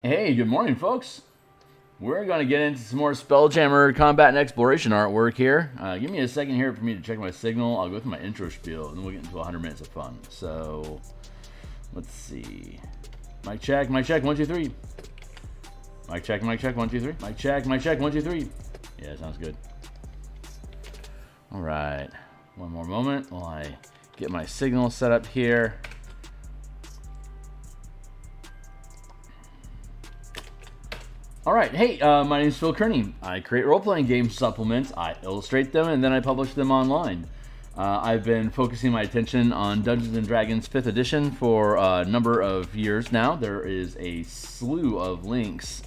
Hey, good morning, folks. We're going to get into some more Spelljammer combat and exploration artwork here. Give me a second here for me to check my signal. I'll go through my intro spiel, and then we'll get into 100 minutes of fun. So, let's see. Mic check, 1, 2, 3. Mic check, 1, 2, 3. Mic check, 1, 2, 3. Yeah, sounds good. All right. One more moment while I get my signal set up here. Alright, hey, my name is Phil Kearney. I create role-playing game supplements, I illustrate them, and then I publish them online. I've been focusing my attention on Dungeons & Dragons 5th edition for a number of years now. There is a slew of links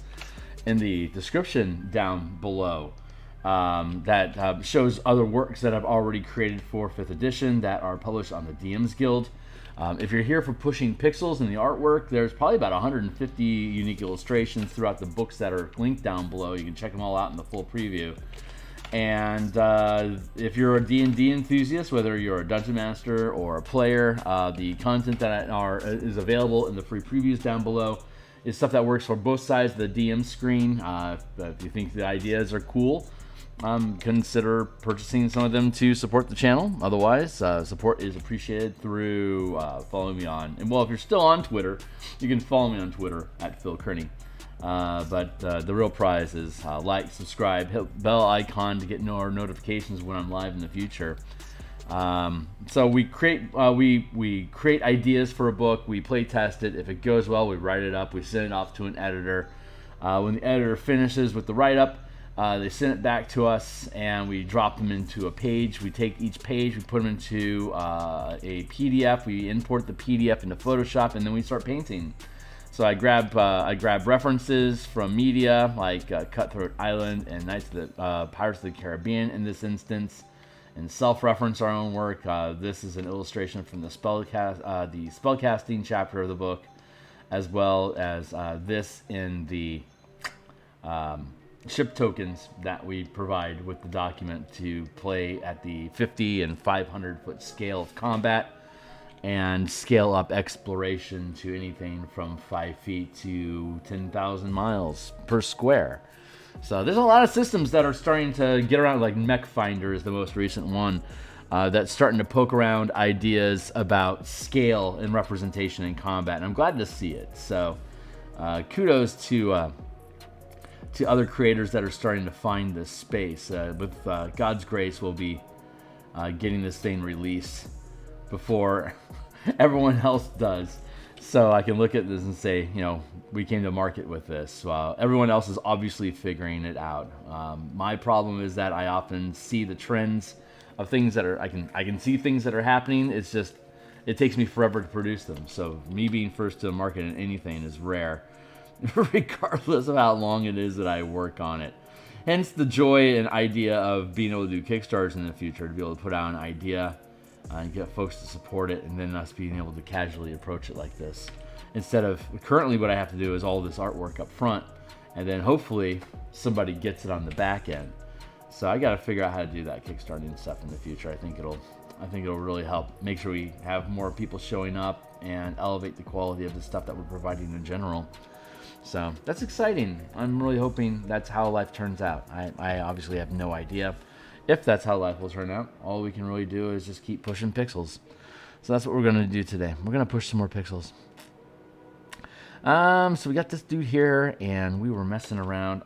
in the description down below that shows other works that I've already created for 5th edition that are published on the DMsGuild. If you're here for pushing pixels in the artwork, there's probably about 150 unique illustrations throughout the books that are linked down below. You can check them all out in the full preview. And if you're a D&D enthusiast, whether you're a dungeon master or a player, the content that is available in the free previews down below is stuff that works for both sides of the DM screen. If you think the ideas are cool, consider purchasing some of them to support the channel. Otherwise, support is appreciated through following me on. And well, if you're still on Twitter, you can follow me on Twitter at Phil Kearney. But the real prize is like, subscribe, hit bell icon to get more notifications when I'm live in the future. So we create ideas for a book, we play test it. If it goes well, we write it up, we send it off to an editor. When the editor finishes with the write-up, they send it back to us, and we drop them into a page. We take each page, we put them into a PDF. We import the PDF into Photoshop, and then we start painting. So I grab references from media like Cutthroat Island and Knights of the Pirates of the Caribbean in this instance, and self-reference our own work. This is an illustration from the spellcasting chapter of the book, as well as this in the ship tokens that we provide with the document to play at the 50 and 500 foot scale of combat and scale up exploration to anything from 5 feet to 10,000 miles per square. So there's a lot of systems that are starting to get around, like Mech Finder is the most recent one that's starting to poke around ideas about scale and representation in combat, and I'm glad to see it. So kudos to other creators that are starting to find this space. With God's grace, we'll be getting this thing released before everyone else does. So I can look at this and say, you know, we came to market with this. Everyone else is obviously figuring it out. My problem is that I often see the trends of things that are, I can see things that are happening. It's just, it takes me forever to produce them. So me being first to market in anything is rare, regardless of how long it is that I work on it. Hence the joy and idea of being able to do Kickstarters in the future, to be able to put out an idea and get folks to support it, and then us being able to casually approach it like this. Instead of, currently what I have to do is all this artwork up front, and then hopefully somebody gets it on the back end. So I got to figure out how to do that Kickstarting stuff in the future. I think it'll really help make sure we have more people showing up and elevate the quality of the stuff that we're providing in general. So that's exciting. I'm really hoping that's how life turns out. I obviously have no idea if that's how life will turn out. All we can really do is just keep pushing pixels. So that's what we're going to do today. We're going to push some more pixels. So we got this dude here, and we were messing around.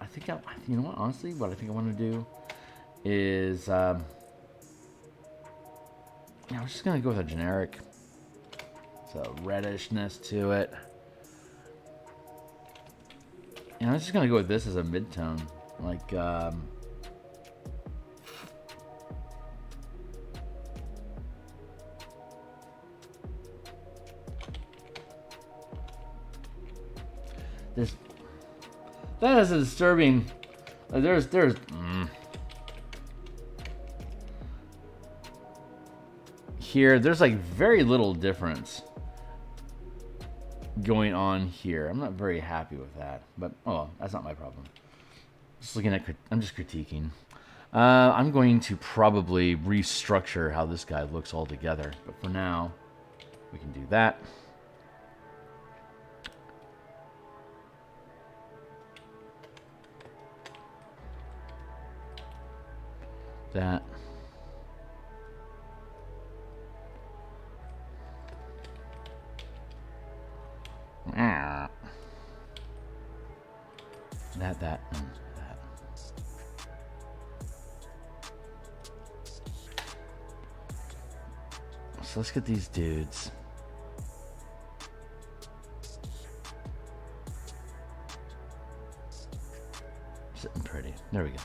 You know what, honestly, what I think I want to do is, yeah, I'm just going to go with a generic. So reddishness to it. And I'm just going to go with this as a mid-tone. Like, that is a disturbing, here, there's like very little difference going on here. I'm not very happy with that, but oh well, that's not my problem. Just looking at, I'm just critiquing. I'm going to probably restructure how this guy looks altogether, but for now, we can do that. That. That, and that. So let's get these dudes. Sitting pretty. There we go.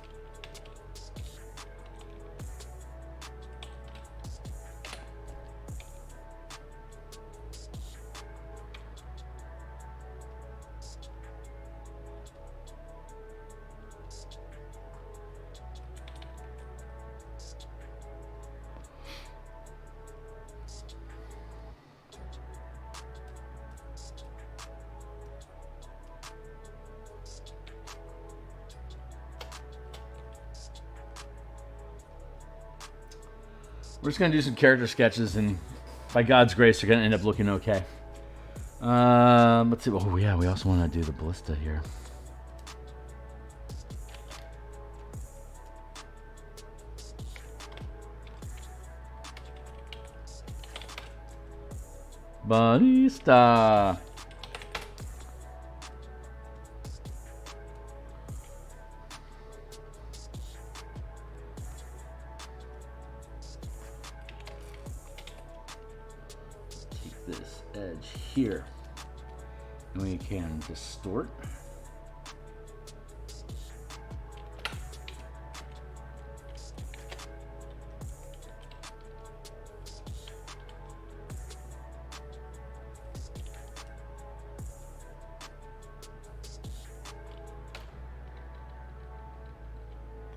We're just going to do some character sketches, and by God's grace, they're going to end up looking okay. Let's see. Oh, yeah, we also want to do the ballista here. Ballista. This edge here, and we can distort.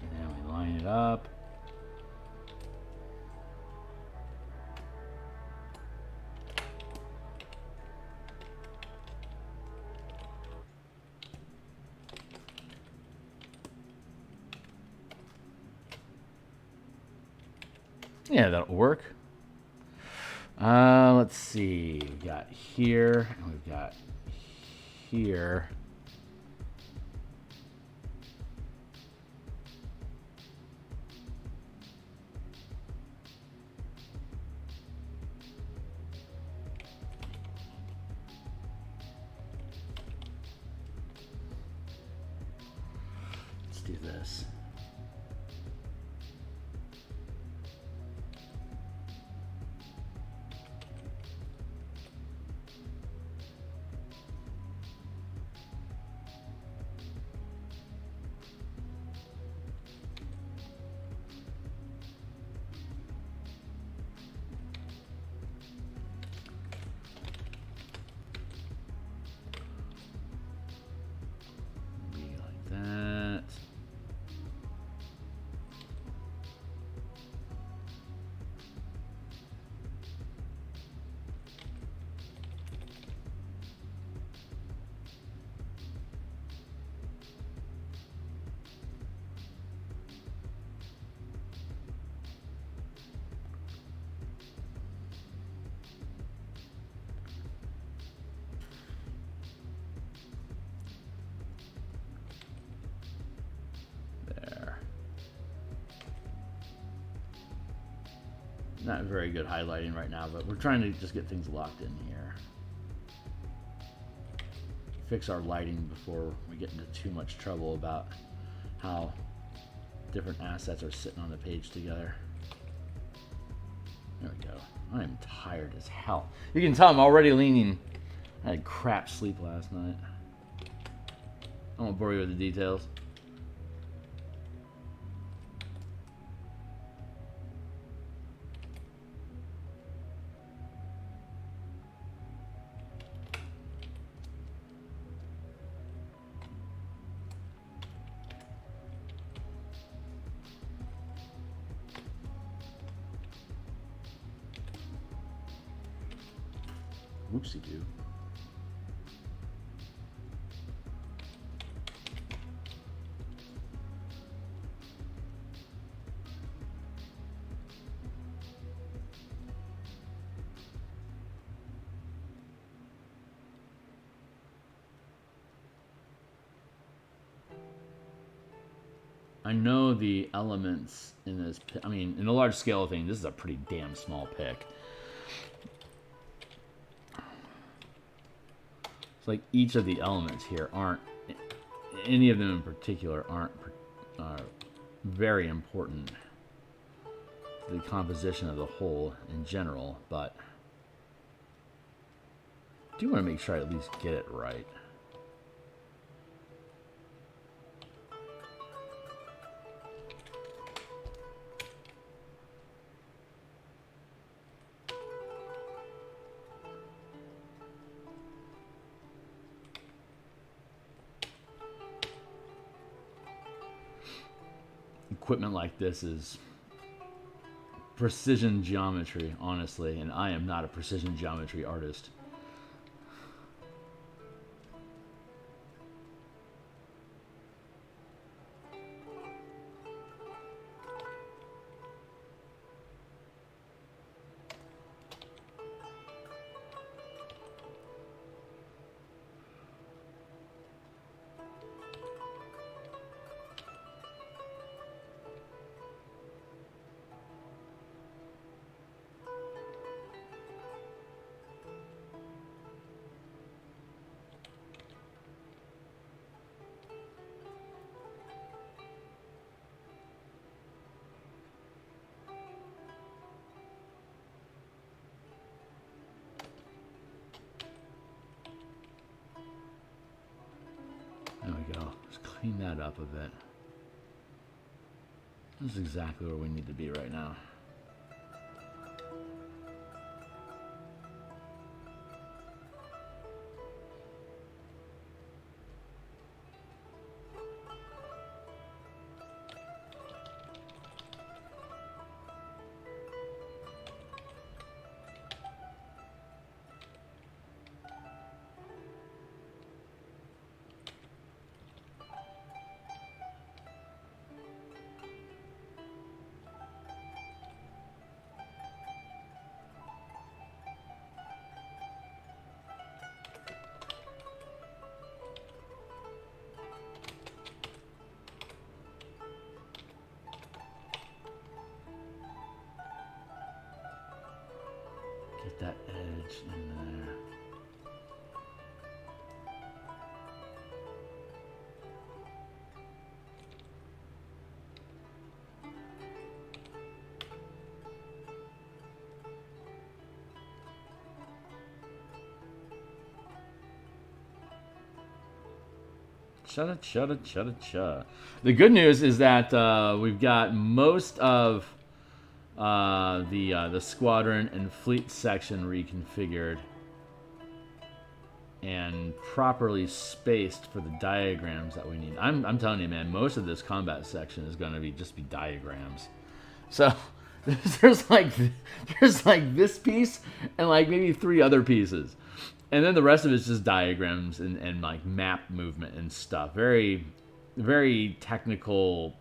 And then we line it up. Yeah, that'll work. Let's see. We've got here, and we've got here. Let's do this. Not very good highlighting right now, but we're trying to just get things locked in here. Fix our lighting before we get into too much trouble about how different assets are sitting on the page together. There we go. I am tired as hell. You can tell I'm already leaning. I had crap sleep last night. I won't bore you with the details. Whoopsie-doo. I know the elements in this. I mean, in the large scale thing, this is a pretty damn small pick. It's like each of the elements here aren't, any of them in particular aren't very important to the composition of the whole in general, but I do want to make sure I at least get it right. Equipment like this is precision geometry, honestly, and I am not a precision geometry artist. There we go. Just clean that up a bit. This is exactly where we need to be right now. Get that edge in there. Cha-cha-cha-cha-cha. The good news is that we've got most of the squadron and fleet section reconfigured and properly spaced for the diagrams that we need. I'm telling you, man, most of this combat section is going to just be diagrams. So there's like this piece and like maybe 3 other pieces, and then the rest of it's just diagrams and like map movement and stuff. Very, very technical,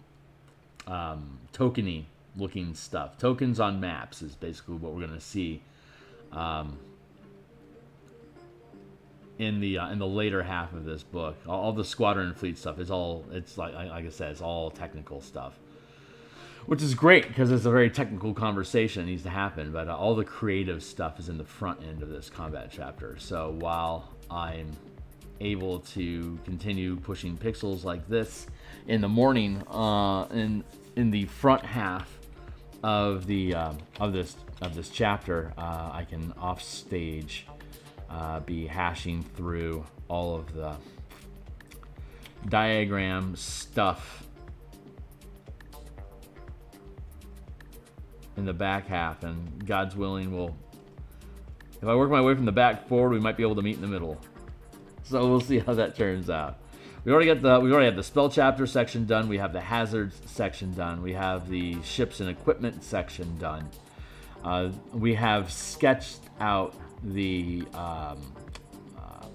tokeny looking stuff. Tokens on maps is basically what we're going to see in the later half of this book. All the squadron and fleet stuff is it's like I said, it's all technical stuff, which is great because it's a very technical conversation that needs to happen. But all the creative stuff is in the front end of this combat chapter. So while I'm able to continue pushing pixels like this in the morning, in the front half of the of this chapter, I can off stage be hashing through all of the diagram stuff in the back half, and God's willing, if I work my way from the back forward, we might be able to meet in the middle. So we'll see how that turns out. We already have the spell chapter section done. We have the hazards section done. We have the ships and equipment section done. We have sketched out the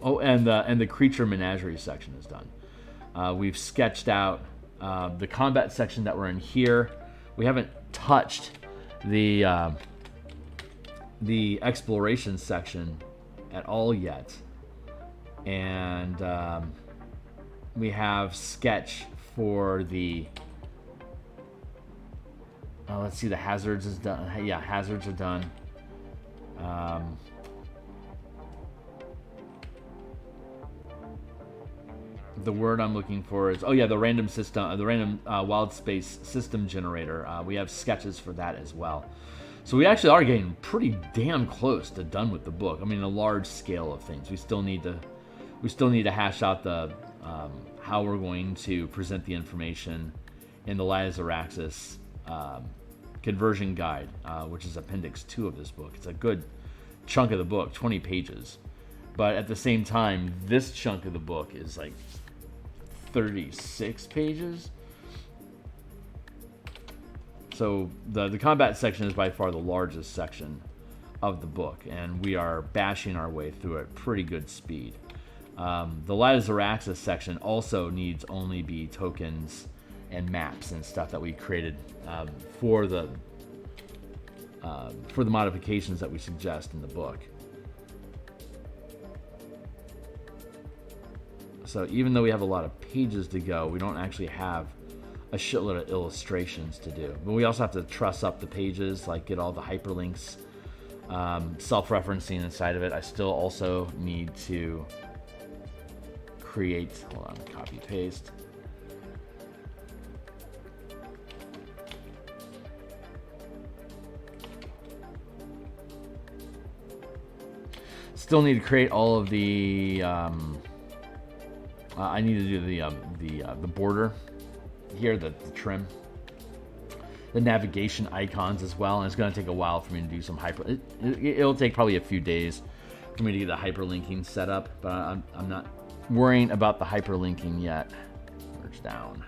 and the creature menagerie section is done. We've sketched out the combat section that we're in here. We haven't touched the exploration section at all yet, and we have sketch for the Let's see, the hazards is done. Yeah, hazards are done. The word I'm looking for is, oh yeah, the random system, the random wild space system generator. We have sketches for that as well. So we actually are getting pretty damn close to done with the book. I mean, a large scale of things. We still need to hash out the how we're going to present the information in the Light of Zaraxis conversion guide, which is Appendix 2 of this book. It's a good chunk of the book, 20 pages. But at the same time, this chunk of the book is like 36 pages. So the combat section is by far the largest section of the book, and we are bashing our way through it pretty good speed. The Light of Zaraxis section also needs only be tokens and maps and stuff that we created for the modifications that we suggest in the book. So even though we have a lot of pages to go, we don't actually have a shitload of illustrations to do. But we also have to truss up the pages, like get all the hyperlinks, self-referencing inside of it. I still also need to create, hold on, copy paste. Still need to create all of the I need to do the border here, the trim, the navigation icons as well, and it's going to take a while for me to do some it'll take probably a few days for me to get the hyperlinking set up, but I'm not worrying about the hyperlinking yet. Merge down.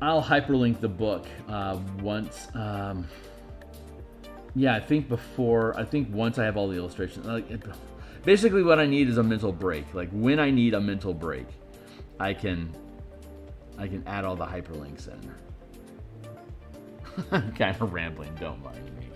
I'll hyperlink the book once. Yeah, I think once I have all the illustrations. Basically, what I need is a mental break. Like when I need a mental break, I can add all the hyperlinks in. I'm kind of rambling. Don't mind me.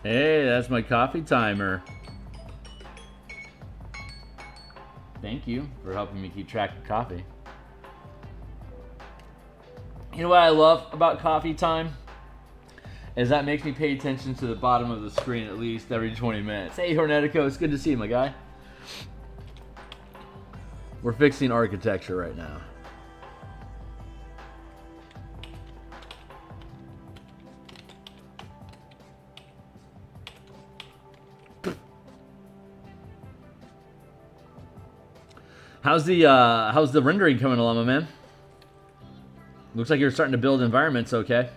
Hey, that's my coffee timer. Thank you for helping me keep track of coffee. You know what I love about coffee time? Is that makes me pay attention to the bottom of the screen at least every 20 minutes. Hey, Hornetico, it's good to see you, my guy. We're fixing architecture right now. How's the rendering coming along, my man? Looks like you're starting to build environments, okay?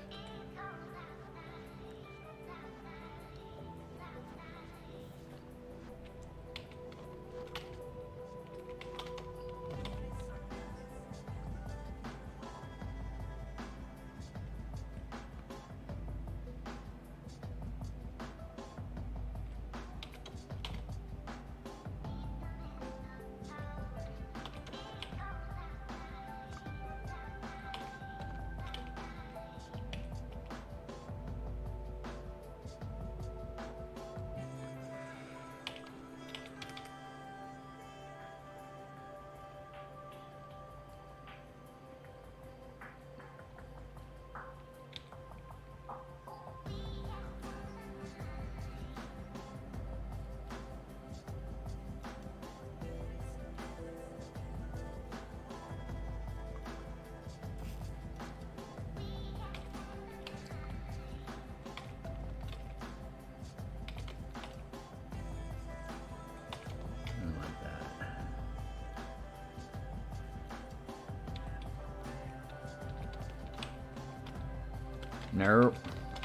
Nope.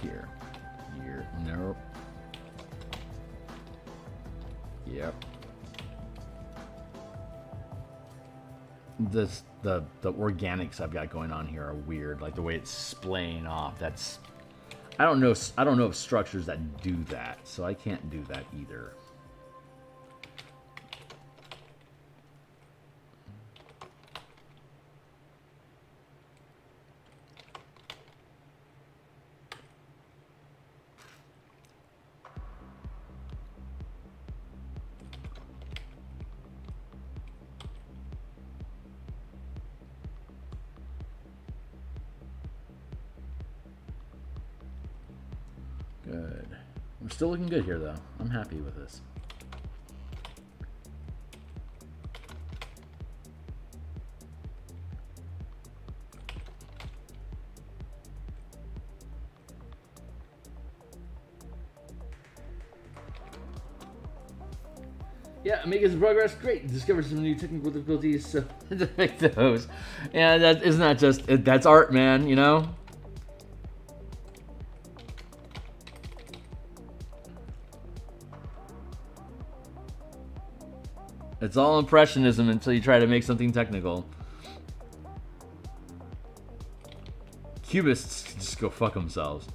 Here. Here. Nope. Yep. The organics I've got going on here are weird. Like the way it's splaying off. That's I don't know of structures that do that, so I can't do that either. Good. We're still looking good here, though. I'm happy with this. Yeah, making some progress. Great. Discovered some new technical difficulties to make those. Yeah, that isn't that just that's art, man. You know. It's all impressionism until you try to make something technical. Cubists can just go fuck themselves.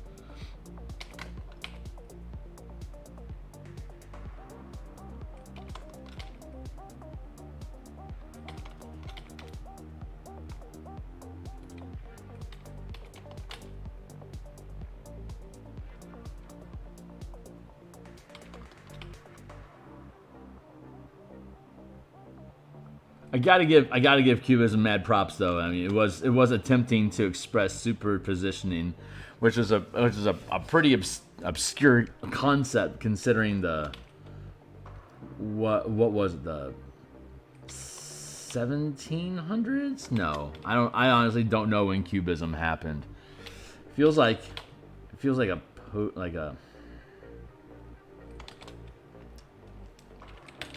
I gotta give Cubism mad props though. I mean, it was attempting to express superpositioning, which is a pretty obscure concept considering the what was it, the 1700s? No, I honestly don't know when Cubism happened. Feels like a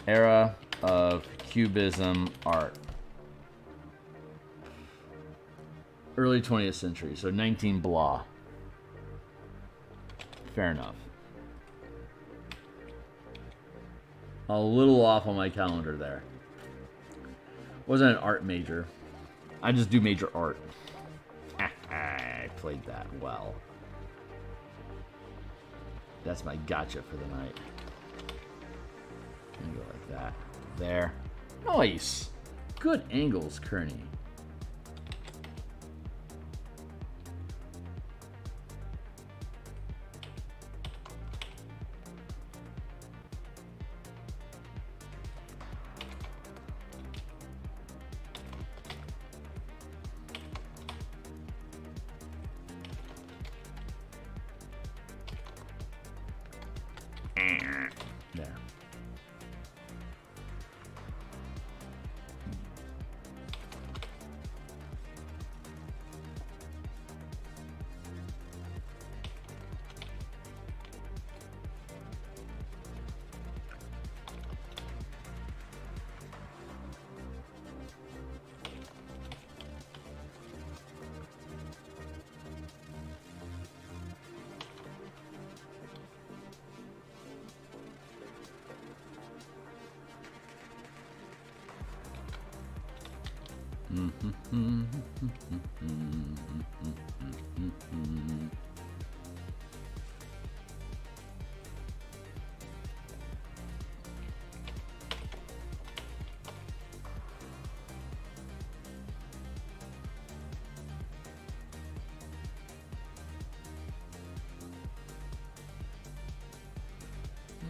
era of Cubism art. Early 20th century, so 19 blah. Fair enough. A little off on my calendar there. Wasn't an art major. I just do major art. I played that well. That's my gotcha for the night. Go like that. There. Nice. Good angles, Kearney. There.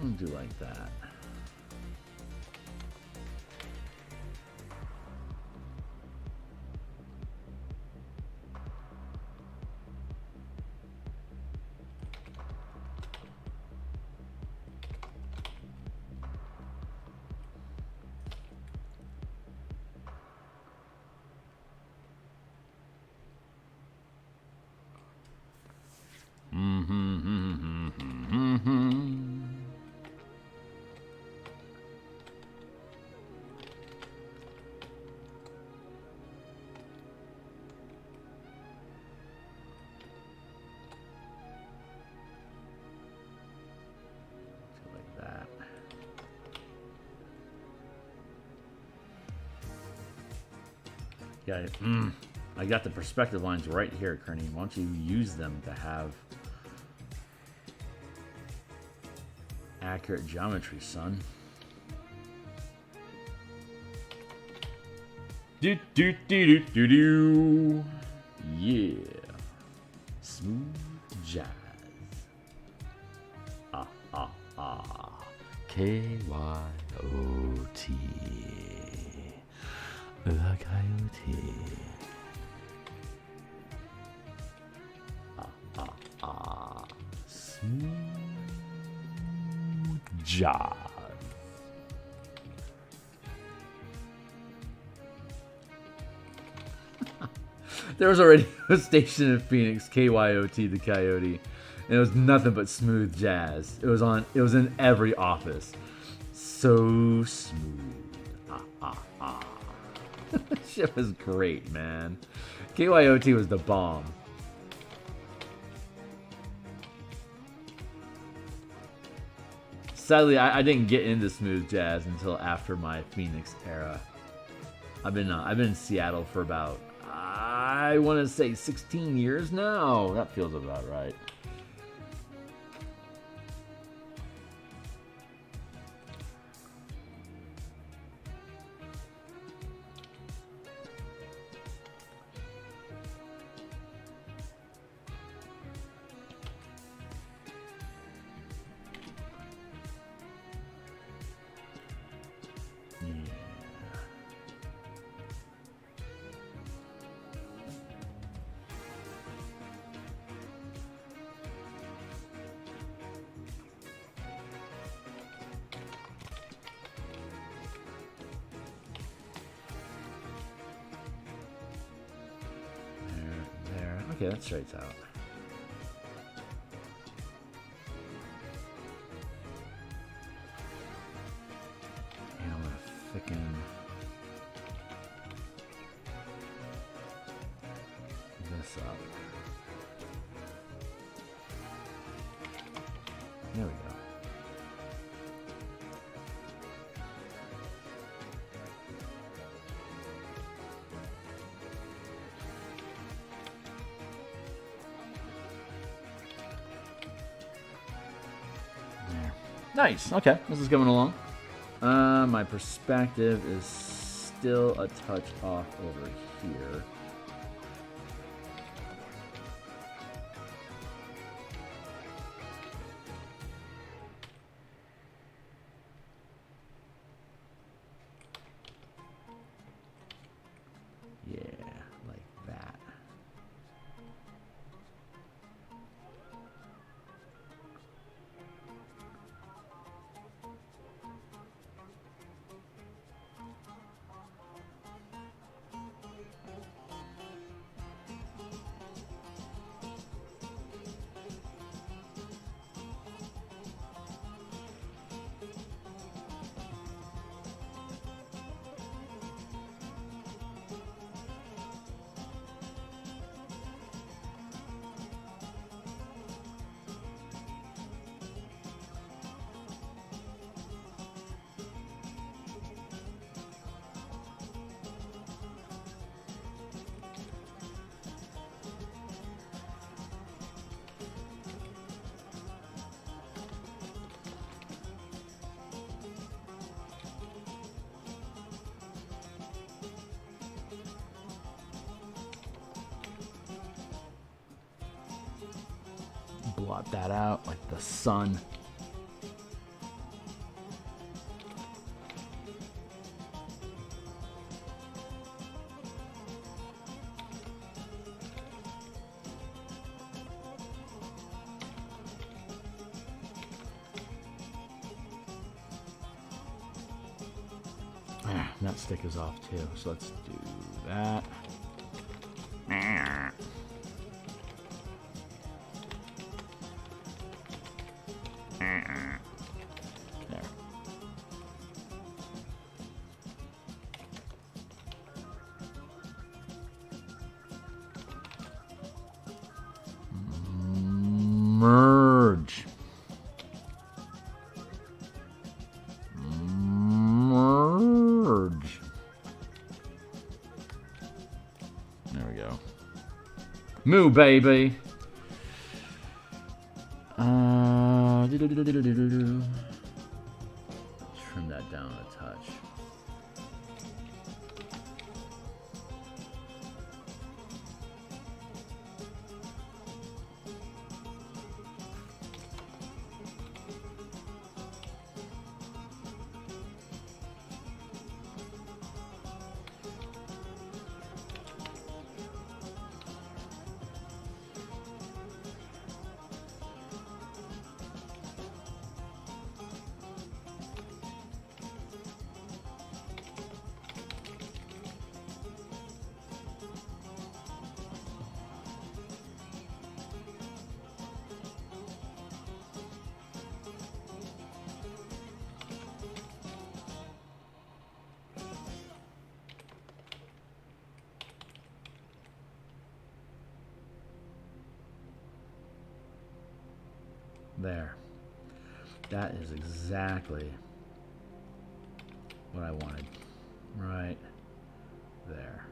I'll do like that. guy. I got the perspective lines right here, Kearney. Why don't you use them to have accurate geometry, son? Do do do do do do. Yeah. Smooth jazz. Ah ah ah. K-Y-O-T. The coyote. Ah ah ah. Smooth jazz. There was already a station in Phoenix, KYOT, the Coyote, and it was nothing but smooth jazz. It was in every office. So smooth. Ah, ah, ah. Shit was great, man. KYOT was the bomb. Sadly, I didn't get into smooth jazz until after my Phoenix era. I've been in Seattle for about, I want to say 16 years now. That feels about right. Okay, that straightens out. And I'm gonna thicken this up. There we go. Nice. Okay, this is coming along. My perspective is still a touch off over here. Yeah, like that. Blot that out like the sun. That stick is off too, so let's do that. There. Merge. Merge. Moo, baby. Trim that down a touch. There. That is exactly what I wanted. Right there.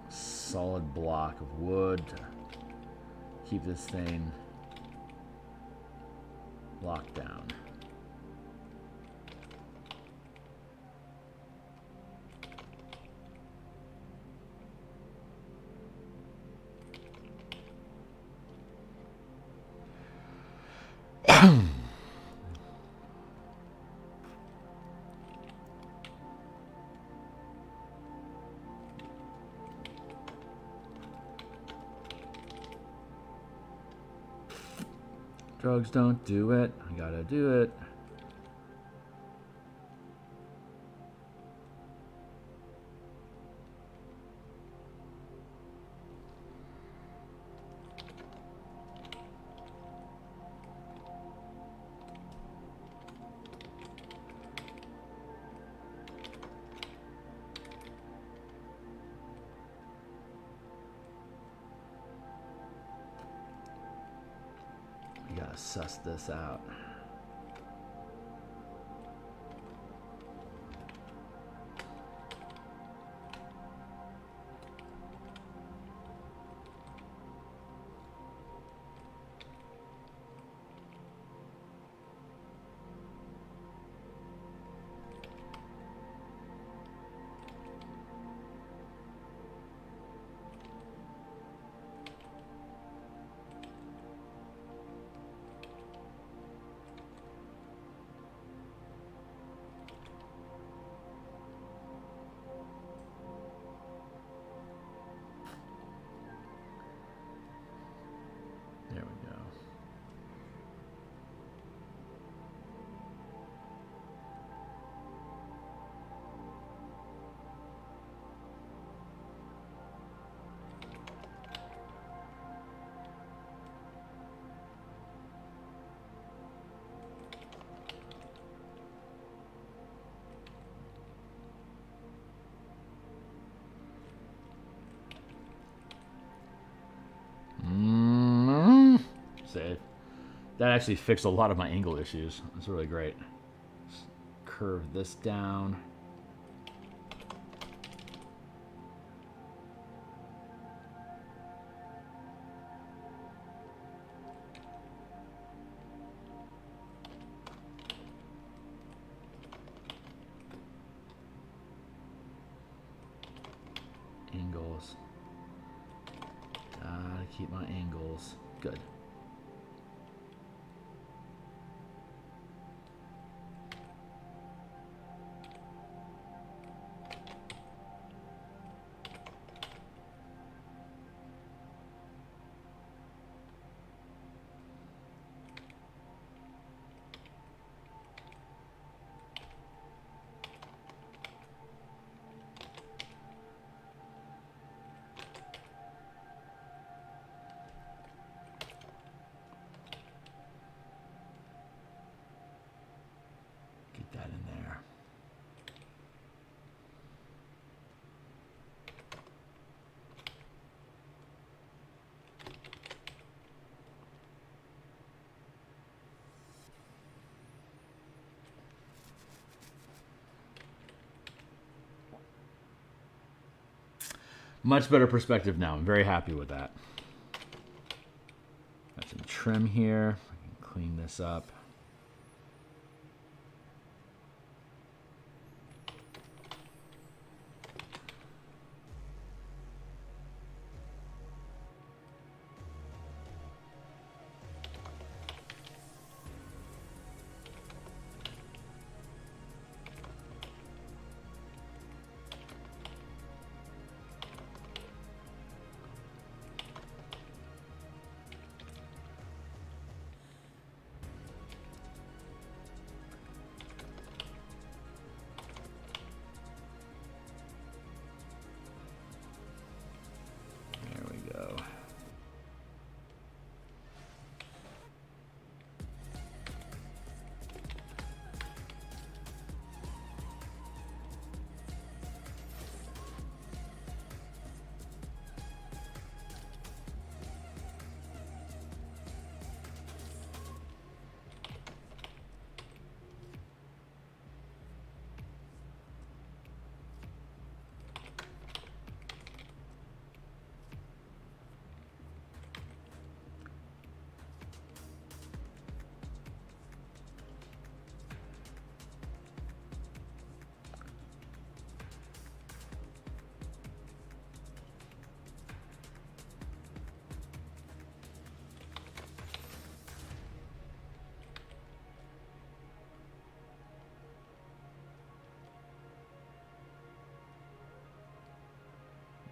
Solid block of wood to keep this thing locked down. Drugs don't do it. I gotta do it. We gotta suss this out. There we go. Save. That actually fixed a lot of my angle issues. That's really great. Just curve this down. Angles. Gotta keep my angles good. Much better perspective now. I'm very happy with that. Got some trim here. I can clean this up.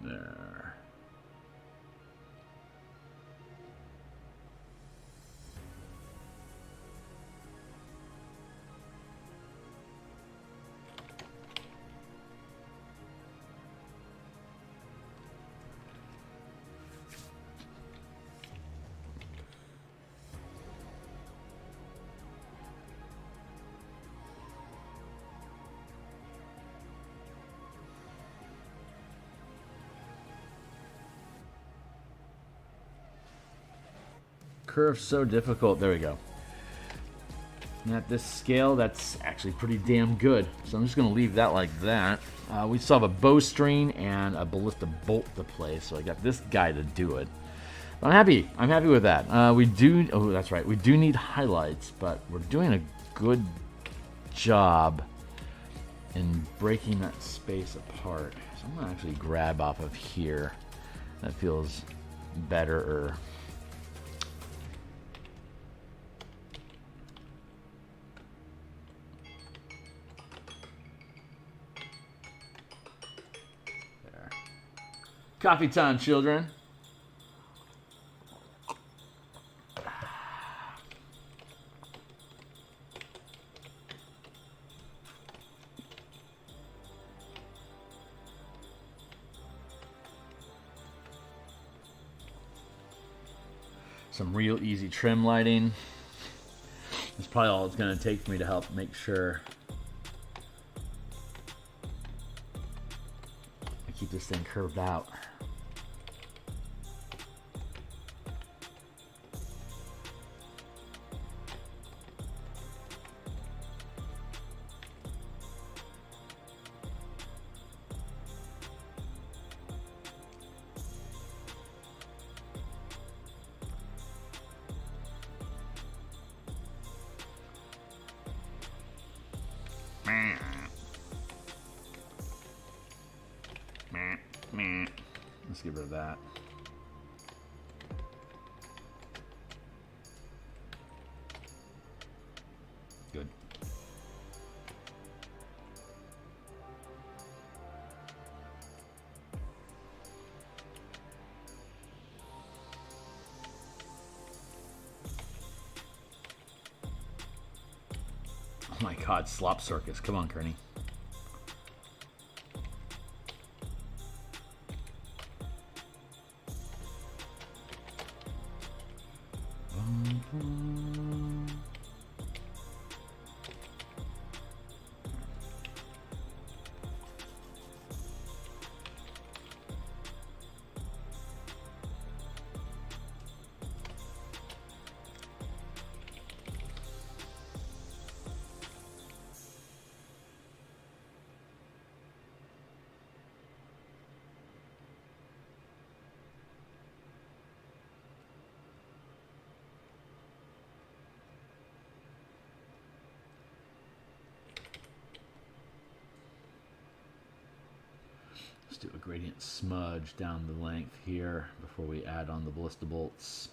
There. Curve so difficult. There we go. And at this scale, that's actually pretty damn good. So I'm just going to leave that like that. We still have a bowstring and a ballista bolt to play, so I got this guy to do it. But I'm happy. I'm happy with that. We do. Oh, that's right. We do need highlights, but we're doing a good job in breaking that space apart. So I'm going to actually grab off of here. That feels better. Coffee time, children. Some real easy trim lighting. That's probably all it's going to take for me to help make sure I keep this thing curved out. Let's get rid of that. Good. Oh my God, slop circus. Come on, Kearney. do a gradient smudge down the length here before we add on the ballista bolts.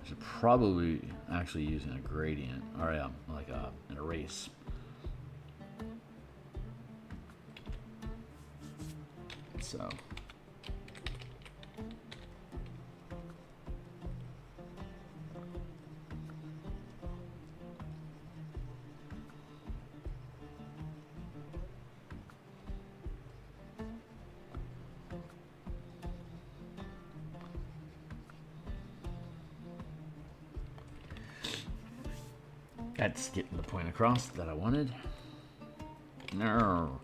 Should probably actually using a gradient, or like an erase. So. That's getting the point across that I wanted. No.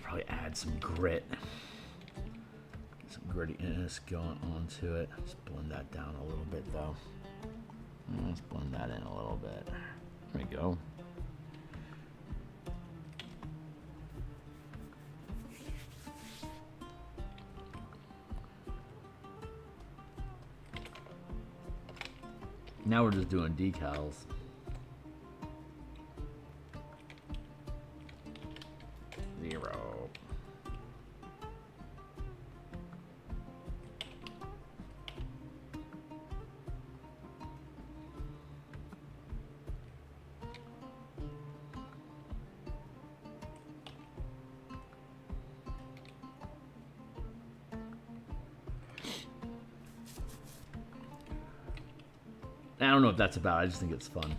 Probably add some grit. Some grittiness going onto it. Just blend that down a little bit though. Let's blend that in a little bit. There we go. Now we're just doing decals. I don't know what that's about. I just think it's fun.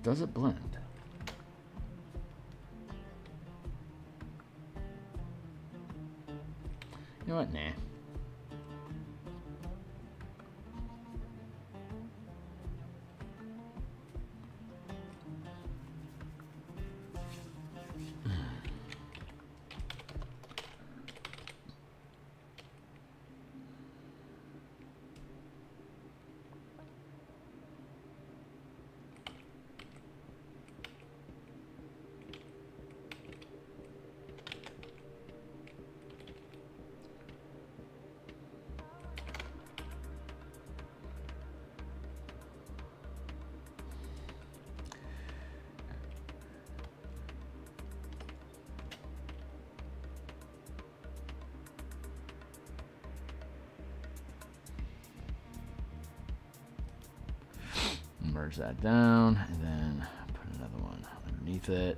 Does it blend? You know what? Nah. Merge that down and then put another one underneath it.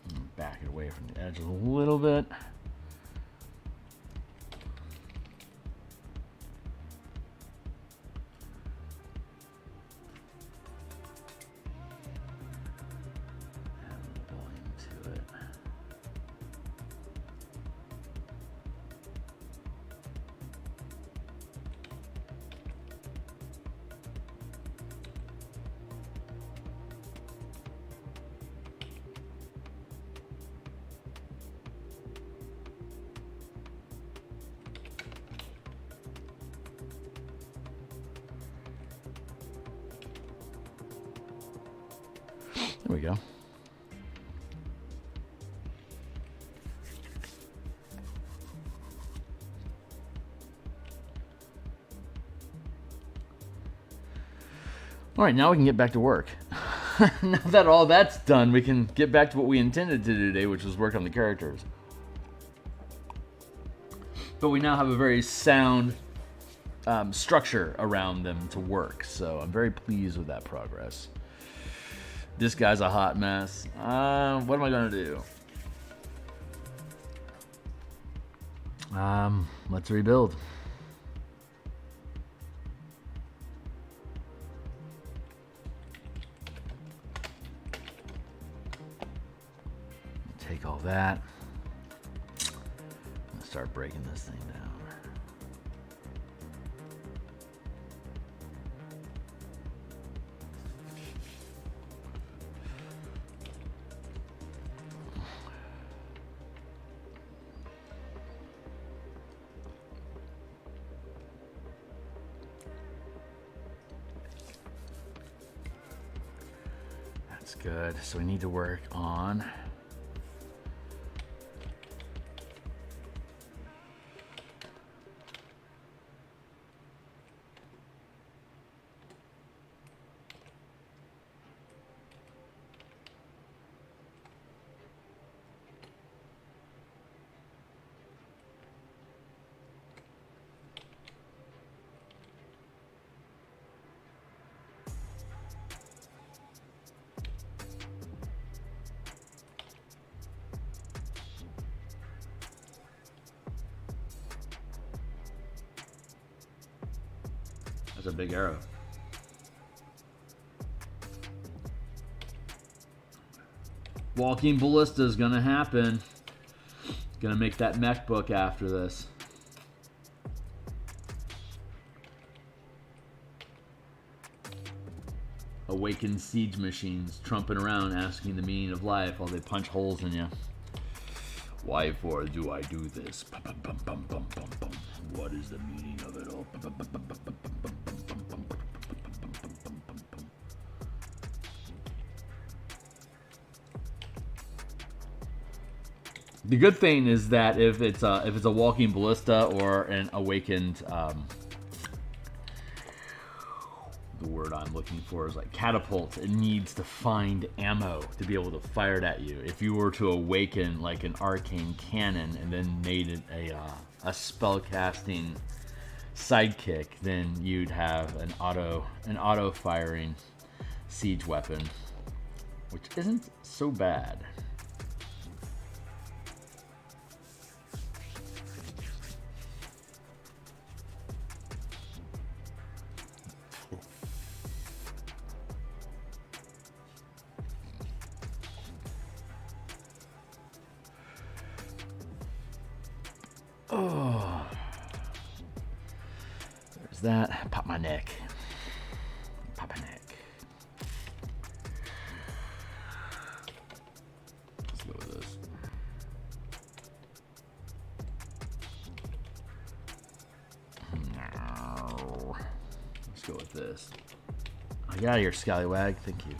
And back it away from the edges a little bit. we go. All right, now we can get back to work. Now that all that's done, we can get back to what we intended to do today, which was work on the characters. But we now have a very sound structure around them to work, so I'm very pleased with that progress. This guy's a hot mess. What am I gonna do? Let's rebuild. Take all that. I'm gonna start breaking this thing down. That's good. So we need to work on That's a big arrow. Walking Ballista is gonna happen. Gonna make that mech book after this. Awakened siege machines trumping around asking the meaning of life while they punch holes in you. Why for do I do this? What is the meaning of it all? The good thing is that if it's a walking ballista or an awakened, the word I'm looking for is like catapult, it needs to find ammo to be able to fire it at you. If you were to awaken like an arcane cannon and then made it a spell casting sidekick, then you'd have an auto firing siege weapon, which isn't so bad. Oh, there's that. Pop my neck. Pop my neck. Let's go with this. No. Let's go with this. Oh, get out of here, scallywag. Thank you.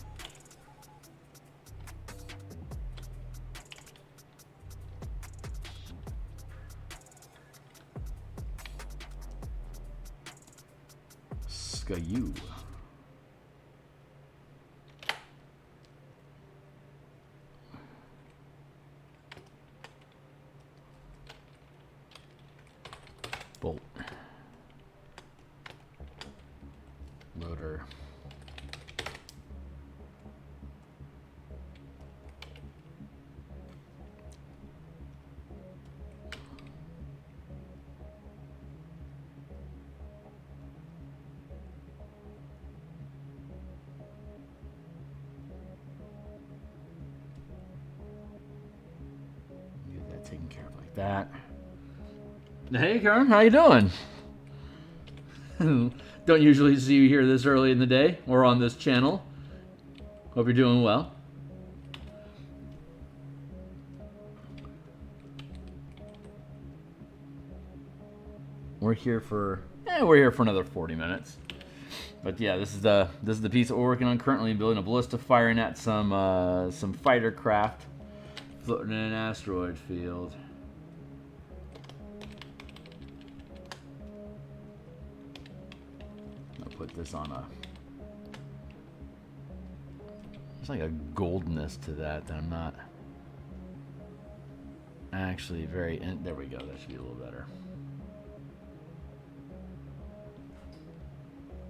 You. Bolt. Loader. Taken care of like that. Hey Karen, how you doing? Don't usually see you here this early in the day or on this channel. Hope you're doing well. We're here for another 40 minutes. But yeah, this is the piece that we're working on currently, building a ballista, firing at some fighter craft floating in an asteroid field. I'll put this on a. There's like a goldness to that I'm not actually very. There we go. That should be a little better.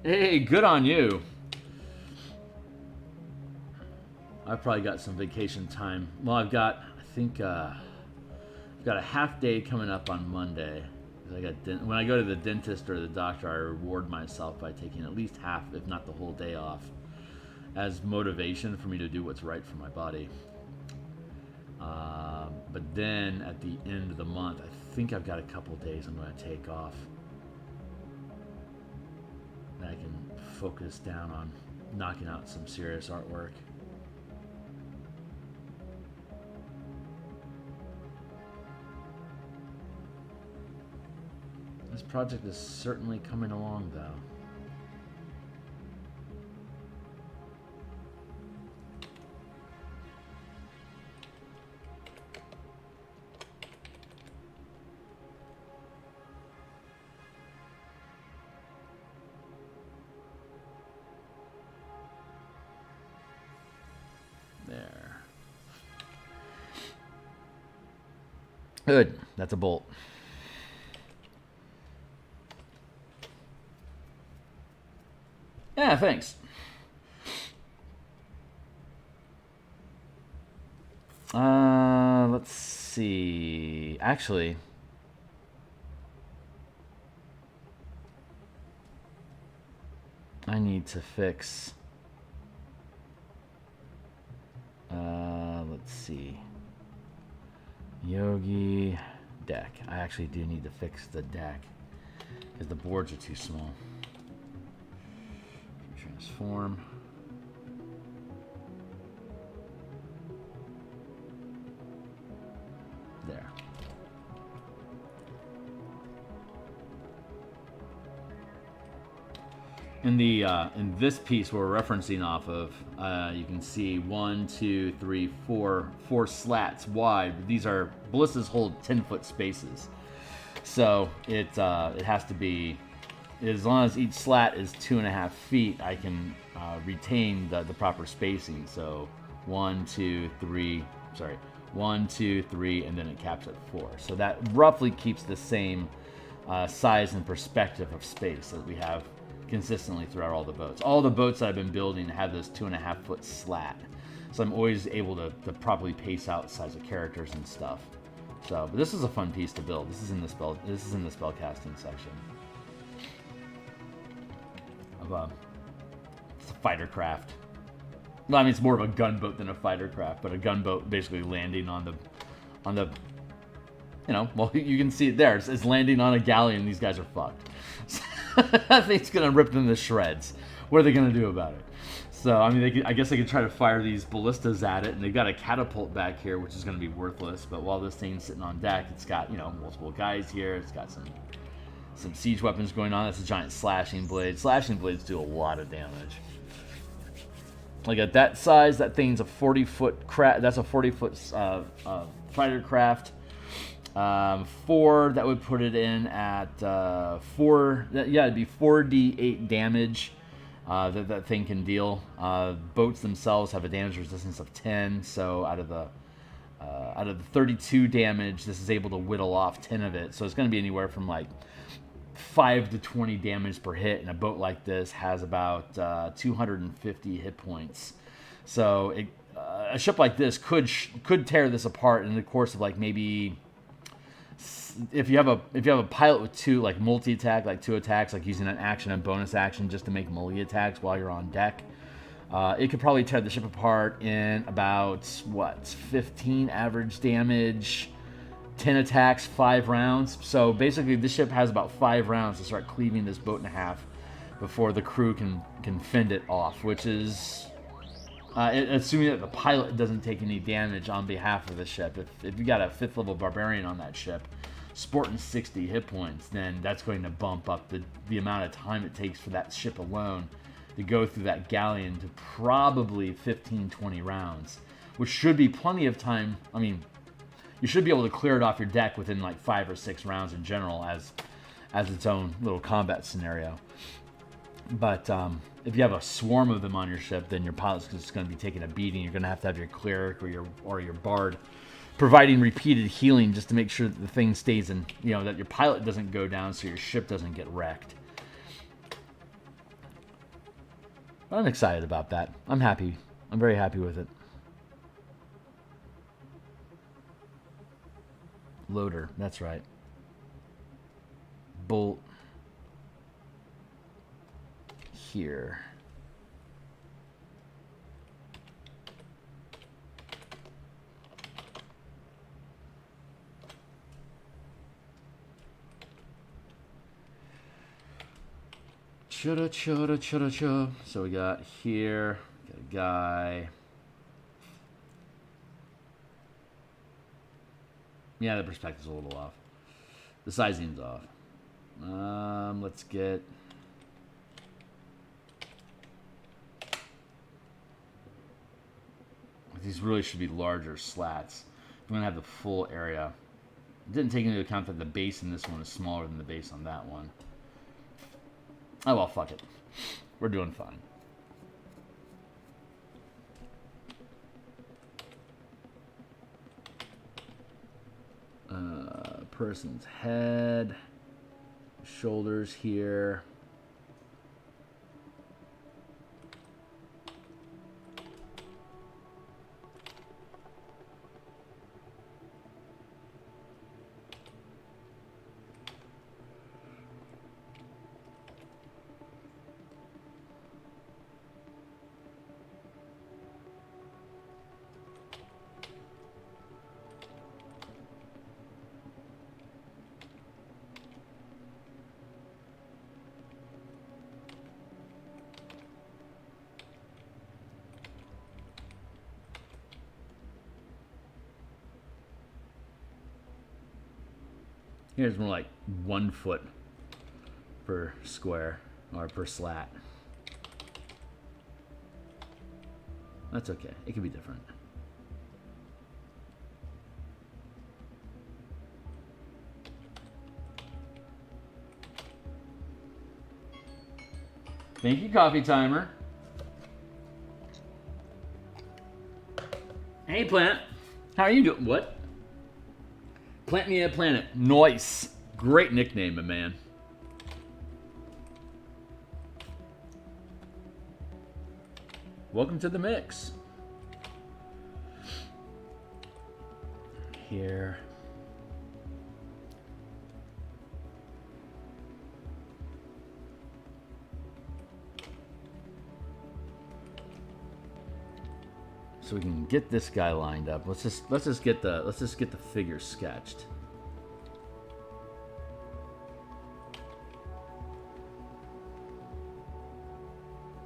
Hey, good on you. I've probably got some vacation time. Well, I think I've got a half day coming up on Monday. When I go to the dentist or the doctor, I reward myself by taking at least half, if not the whole day off, as motivation for me to do what's right for my body. But then at the end of the month, I think I've got a couple days I'm going to take off. And I can focus down on knocking out some serious artwork. This project is certainly coming along, though. There. Good. That's a bolt. Yeah, thanks. Let's see. Actually, I need to fix. Let's see. Yogi deck. I actually do need to fix the deck because the boards are too small. Transform. There. In this piece we're referencing off of, you can see 1, 2, 3, 4 slats wide. These are ballistas hold 10-foot spaces, so it has to be. As long as each slat is 2.5 feet, I can retain the proper spacing. So 1, 2, 3, sorry, 1, 2, 3, and then it caps at 4. So that roughly keeps the same size and perspective of space that we have consistently throughout all the boats. All the boats that I've been building have this 2.5 foot slat. So I'm always able to properly pace out size of characters and stuff. So, but this is a fun piece to build. This is in the spellcasting section. It's a fighter craft. Well, I mean, it's more of a gunboat than a fighter craft, but a gunboat basically landing on the, you know, well, you can see it there. It's landing on a galleon. These guys are fucked. I think it's gonna rip them to shreds. What are they gonna do about it? So, I mean, I guess they could try to fire these ballistas at it, and they've got a catapult back here, which is gonna be worthless. But while this thing's sitting on deck, it's got, you know, multiple guys here. It's got some siege weapons going on. That's a giant slashing blade. Slashing blades do a lot of damage. Like at that size, that thing's a 40-foot craft. That's a 40-foot fighter craft. 4, that would put it in at 4. Yeah, it'd be 4d8 damage that thing can deal. Boats themselves have a damage resistance of 10. So out of the 32 damage, this is able to whittle off 10 of it. So it's going to be anywhere from like 5 to 20 damage per hit, and a boat like this has about 250 hit points. So a ship like this could tear this apart in the course of like maybe, if you have a pilot with 2 like multi-attack, like 2 attacks, like using an action and bonus action just to make melee attacks while you're on deck, it could probably tear the ship apart in about 15 average damage. 10 attacks, 5 rounds. So basically this ship has about 5 rounds to start cleaving this boat in half before the crew can fend it off, which is assuming that the pilot doesn't take any damage on behalf of the ship. If you got a 5th level barbarian on that ship sporting 60 hit points, then that's going to bump up the amount of time it takes for that ship alone to go through that galleon to probably 15, 20 rounds, which should be plenty of time. I mean, you should be able to clear it off your deck within like 5 or 6 rounds in general as its own little combat scenario. But if you have a swarm of them on your ship, then your pilot's just going to be taking a beating. You're going to have your cleric or your bard providing repeated healing just to make sure that the thing stays in, that your pilot doesn't go down so your ship doesn't get wrecked. But I'm excited about that. I'm happy. I'm very happy with it. Loader, that's right. Bolt here. Chutta. So we got here, got a guy. Yeah, the perspective's a little off. The sizing's off. Let's get... These really should be larger slats. I'm going to have the full area. It didn't take into account that the base in this one is smaller than the base on that one. Oh, well, fuck it. We're doing fine. Person's head. Shoulders here. Here's more like 1 foot per square or per slat. That's okay. It can be different. Thank you, Coffee Timer. Hey, Plant. How are you doing? What? Plant me a planet. Nice. Great nickname, my man. Welcome to the mix. Here. So we can get this guy lined up. Let's just get the figure sketched.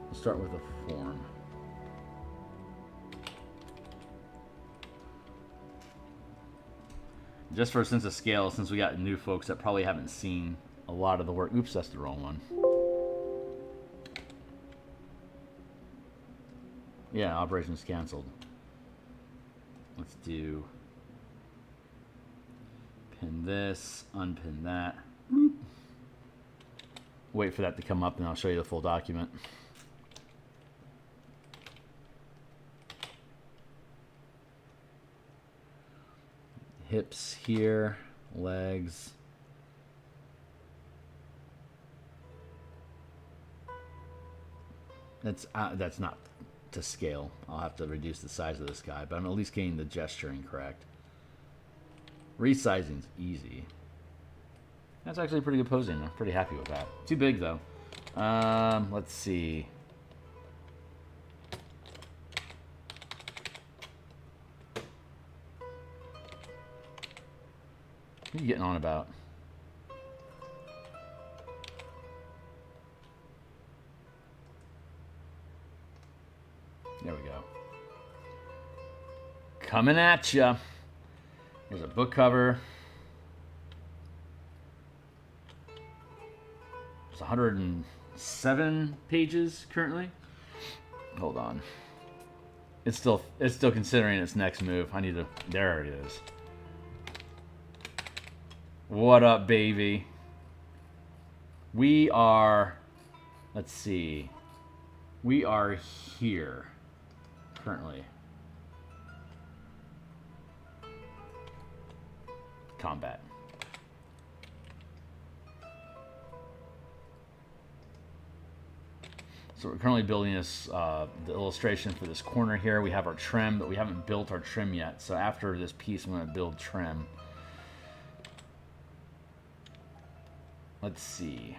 We'll start with a form. Just for a sense of scale, since we got new folks that probably haven't seen a lot of the work. Oops, that's the wrong one. Yeah, operations canceled. Let's do pin this, unpin that. Wait for that to come up and I'll show you the full document. Hips here, legs. That's not to scale. I'll have to reduce the size of this guy, but I'm at least getting the gesturing correct. Resizing's easy. That's actually pretty good posing. I'm pretty happy with that. Too big though. Let's see. What are you getting on about? There we go. Coming at ya. Here's a book cover. It's 100 and 7 pages currently. Hold on. It's still considering its next move. I need to. There it is. What up, baby? We are. Let's see. We are here currently. Combat. So we're currently building this, the illustration for this corner here. We have our trim, but we haven't built our trim yet. So after this piece, I'm going to build trim. Let's see.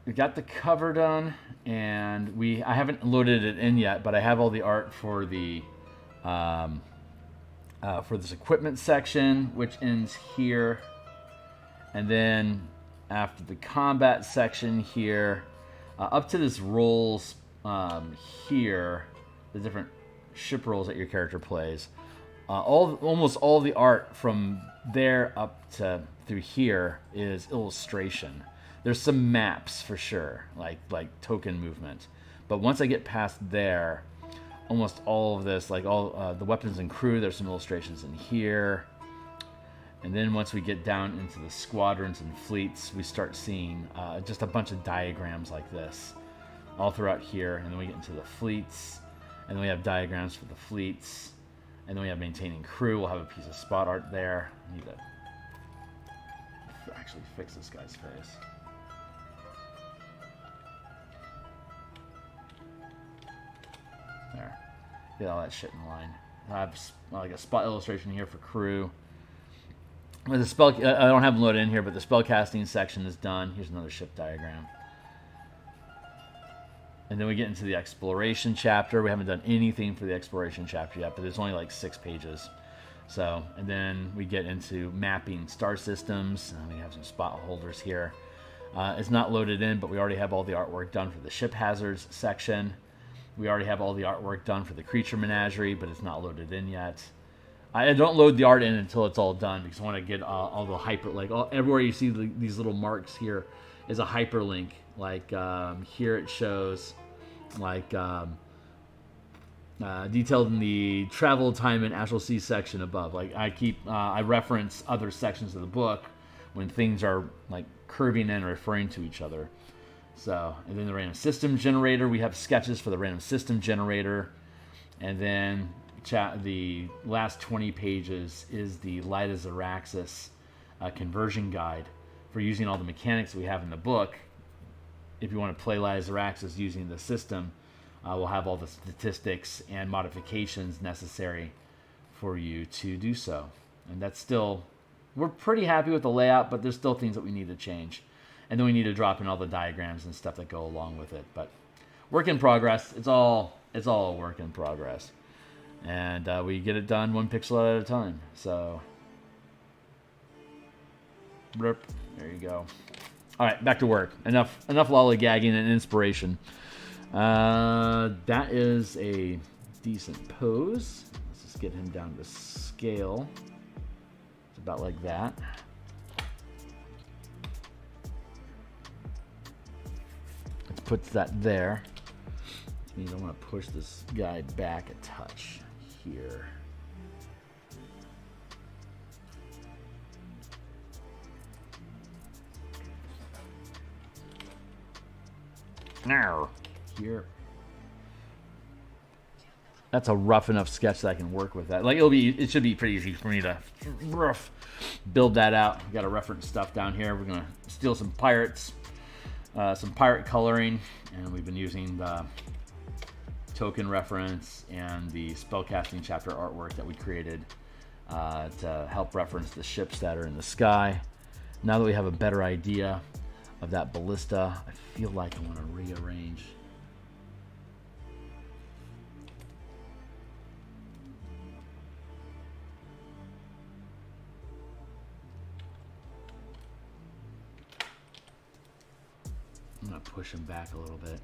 We got the cover done, and I haven't loaded it in yet, but I have all the art for the for this equipment section, which ends here, and then after the combat section here. Up to this roles here, the different ship roles that your character plays. Almost all the art from there up to through here is illustration. There's some maps for sure, like token movement. But once I get past there, almost all of this, like all the weapons and crew, there's some illustrations in here. And then once we get down into the squadrons and fleets, we start seeing just a bunch of diagrams like this all throughout here. And then we get into the fleets, and then we have diagrams for the fleets. And then we have maintaining crew. We'll have a piece of spot art there. I need to actually fix this guy's face. There. Get all that shit in line. I have like a spot illustration here for crew. With the spell, I don't have them loaded in here, but the spell casting section is done. Here's another ship diagram. And then we get into the exploration chapter. We haven't done anything for the exploration chapter yet, but there's only like 6 pages. So, and then we get into mapping star systems. We have some spot holders here. It's not loaded in, but we already have all the artwork done for the ship hazards section. We already have all the artwork done for the creature menagerie, but it's not loaded in yet. I don't load the art in until it's all done because I want to get all the everywhere you see these little marks here is a hyperlink. Like here it shows like detailed in the travel time and astral sea section above. Like I reference other sections of the book when things are like curving in and referring to each other. So, and then the random system generator, we have sketches for the random system generator, and then the last 20 pages is the Light as Araxis conversion guide for using all the mechanics we have in the book. If you want to play Light as Araxis using the system, we'll have all the statistics and modifications necessary for you to do so. And that's still, we're pretty happy with the layout, but there's still things that we need to change. And then we need to drop in all the diagrams and stuff that go along with it. But work in progress. It's all a work in progress. And we get it done 1 pixel at a time. So, there you go. All right, back to work. Enough lollygagging and inspiration. That is a decent pose. Let's just get him down to scale. It's about like that. Let's put that there. Which means I want to push this guy back a touch here. Now, here. That's a rough enough sketch that I can work with that. Like it should be pretty easy for me to build that out. We got to reference stuff down here. We're gonna steal some pirates, some pirate coloring, and we've been using the token reference and the spellcasting chapter artwork that we created to help reference the ships that are in the sky. Now that we have a better idea of that ballista, I feel like I want to rearrange. I'm going to push him back a little bit.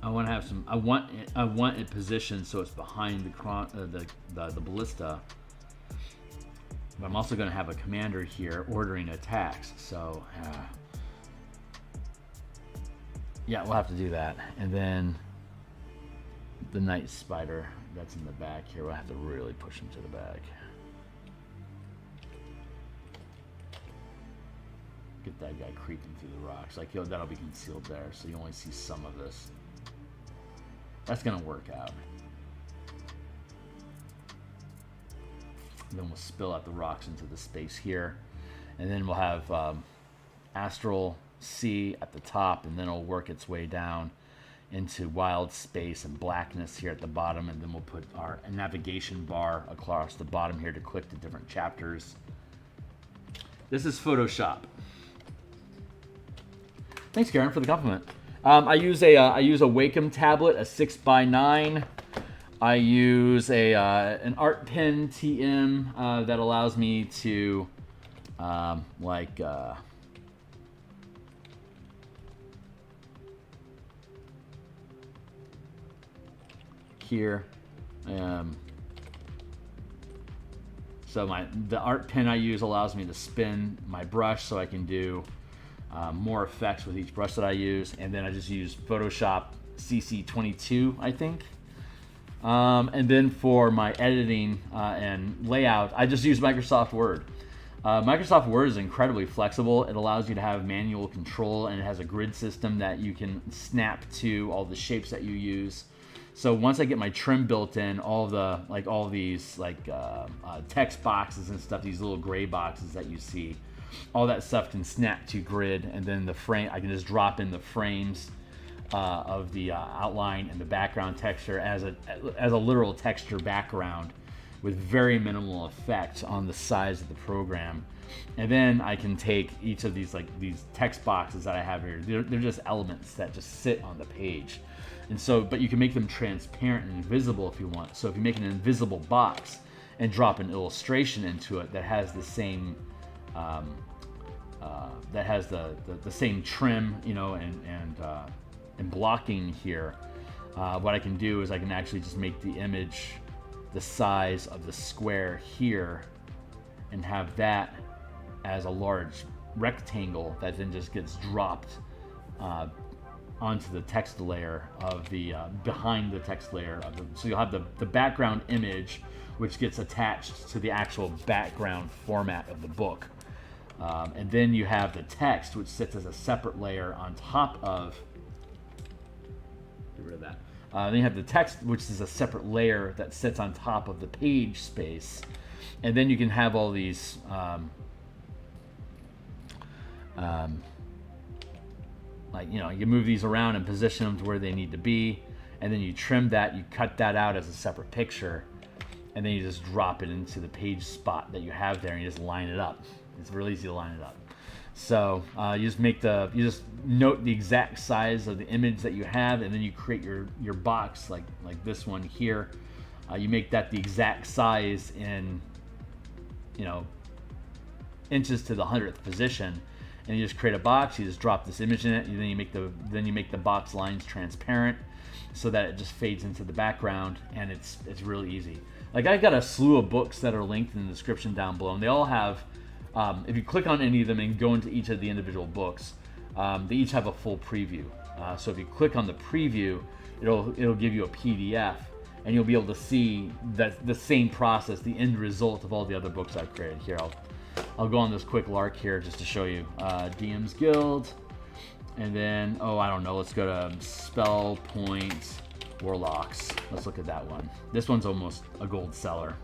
I want to have some. I want it positioned so it's behind the ballista. But I'm also going to have a commander here ordering attacks. So yeah, we'll have to do that. And then the Night Spider that's in the back here, we'll have to really push him to the back. Get that guy creeping through the rocks. Like, yo, that'll be concealed there, so you only see some of this. That's gonna work out. And then we'll spill out the rocks into the space here. And then we'll have Astral Sea at the top, and then it'll work its way down into wild space and blackness here at the bottom, and then we'll put our navigation bar across the bottom here to click the different chapters. This is Photoshop. Thanks, Karen, for the compliment. I use a Wacom tablet, a 6x9. I use an art pen TM that allows me to here. So the art pen I use allows me to spin my brush so I can do more effects with each brush that I use. And then I just use Photoshop CC22, I think. And then for my editing and layout, I just use Microsoft Word. Microsoft Word is incredibly flexible. It allows you to have manual control, and it has a grid system that you can snap to all the shapes that you use. So once I get my trim built in, all these text boxes and stuff, these little gray boxes that you see, all that stuff can snap to grid, and then the frame, I can just drop in the frames of the outline and the background texture as a literal texture background with very minimal effect on the size of the program. And then I can take each of these text boxes that I have here. They're just elements that just sit on the page. And so, but you can make them transparent and invisible if you want. So if you make an invisible box and drop an illustration into it that has the same the same trim, you know, and blocking here, what I can do is I can actually just make the image the size of the square here and have that as a large rectangle that then just gets dropped onto the text layer of the behind the text layer of the, so you'll have the background image which gets attached to the actual background format of the book, and then you have the text which sits as a separate layer on top of, get rid of that, then you have the text which is a separate layer that sits on top of the page space, and then you can have all these like, you know, you move these around and position them to where they need to be, and then you trim that, you cut that out as a separate picture, and then you just drop it into the page spot that you have there, and you just line it up. It's really easy to line it up. So you just note the exact size of the image that you have, and then you create your box like this one here. You make that the exact size in, you know, inches to the 100th position, and you just create a box. You just drop this image in it, and then you make the box lines transparent so that it just fades into the background, and it's really easy. Like, I've got a slew of books that are linked in the description down below, and they all have, if you click on any of them and go into each of the individual books, they each have a full preview. So if you click on the preview, it'll give you a PDF, and you'll be able to see that the same process, the end result of all the other books I've created. Here, I'll go on this quick lark here just to show you. DMsGuild, and then, I don't know, let's go to Point Warlocks. Let's look at that one. This one's almost a gold seller.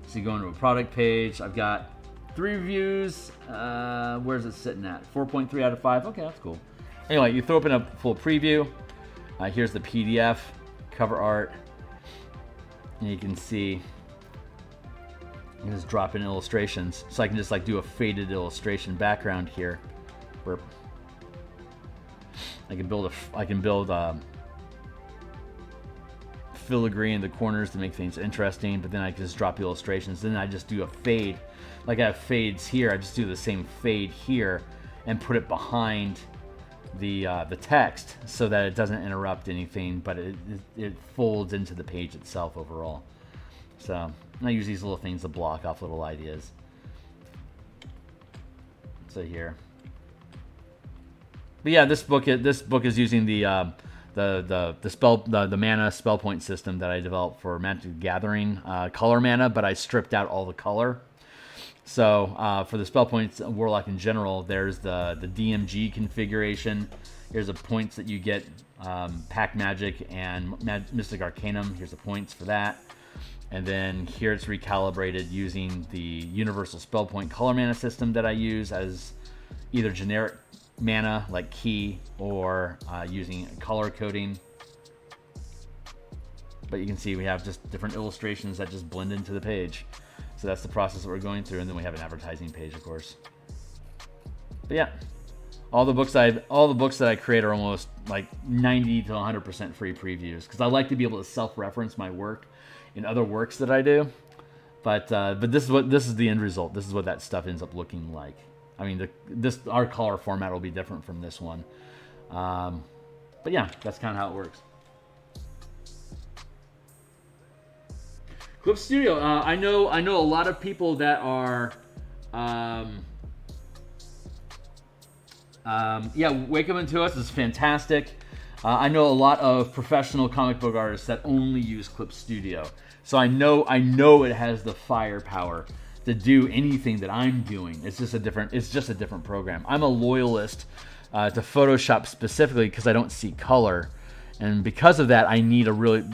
So you go into a product page. I've got 3 reviews. Where's it sitting at? 4.3 out of 5. Okay, that's cool. Anyway, you throw up in a full preview. Here's the PDF, cover art, and you can see, you can just drop in illustrations. So I can just like do a faded illustration background here, where I can build filigree in the corners to make things interesting, but then I can just drop illustrations. Then I just do a fade. Like I have fades here, I just do the same fade here and put it behind the text so that it doesn't interrupt anything, but it folds into the page itself overall. So I use these little things to block off little ideas. So here, but yeah, this book is using the mana spell point system that I developed for Magic Gathering color mana, but I stripped out all the color. So for the spell points Warlock in general, there's the DMG configuration. Here's the points that you get, Pact Magic and Mystic Arcanum. Here's the points for that. And then here it's recalibrated using the universal spell point color mana system that I use as either generic mana like key or using color coding. But you can see we have just different illustrations that just blend into the page. So that's the process that we're going through, and then we have an advertising page, of course. But yeah, all the books that I create are almost like 90 to 100% free previews, because I like to be able to self-reference my work in other works that I do. But this is the end result. This is what that stuff ends up looking like. I mean, our color format will be different from this one. But yeah, that's kind of how it works. Clip Studio. I know a lot of people that are, Wake Up Into Us is fantastic. I know a lot of professional comic book artists that only use Clip Studio, so I know it has the firepower to do anything that I'm doing. It's just a different program. I'm a loyalist to Photoshop specifically because I don't see color. And because of that, I need a really, the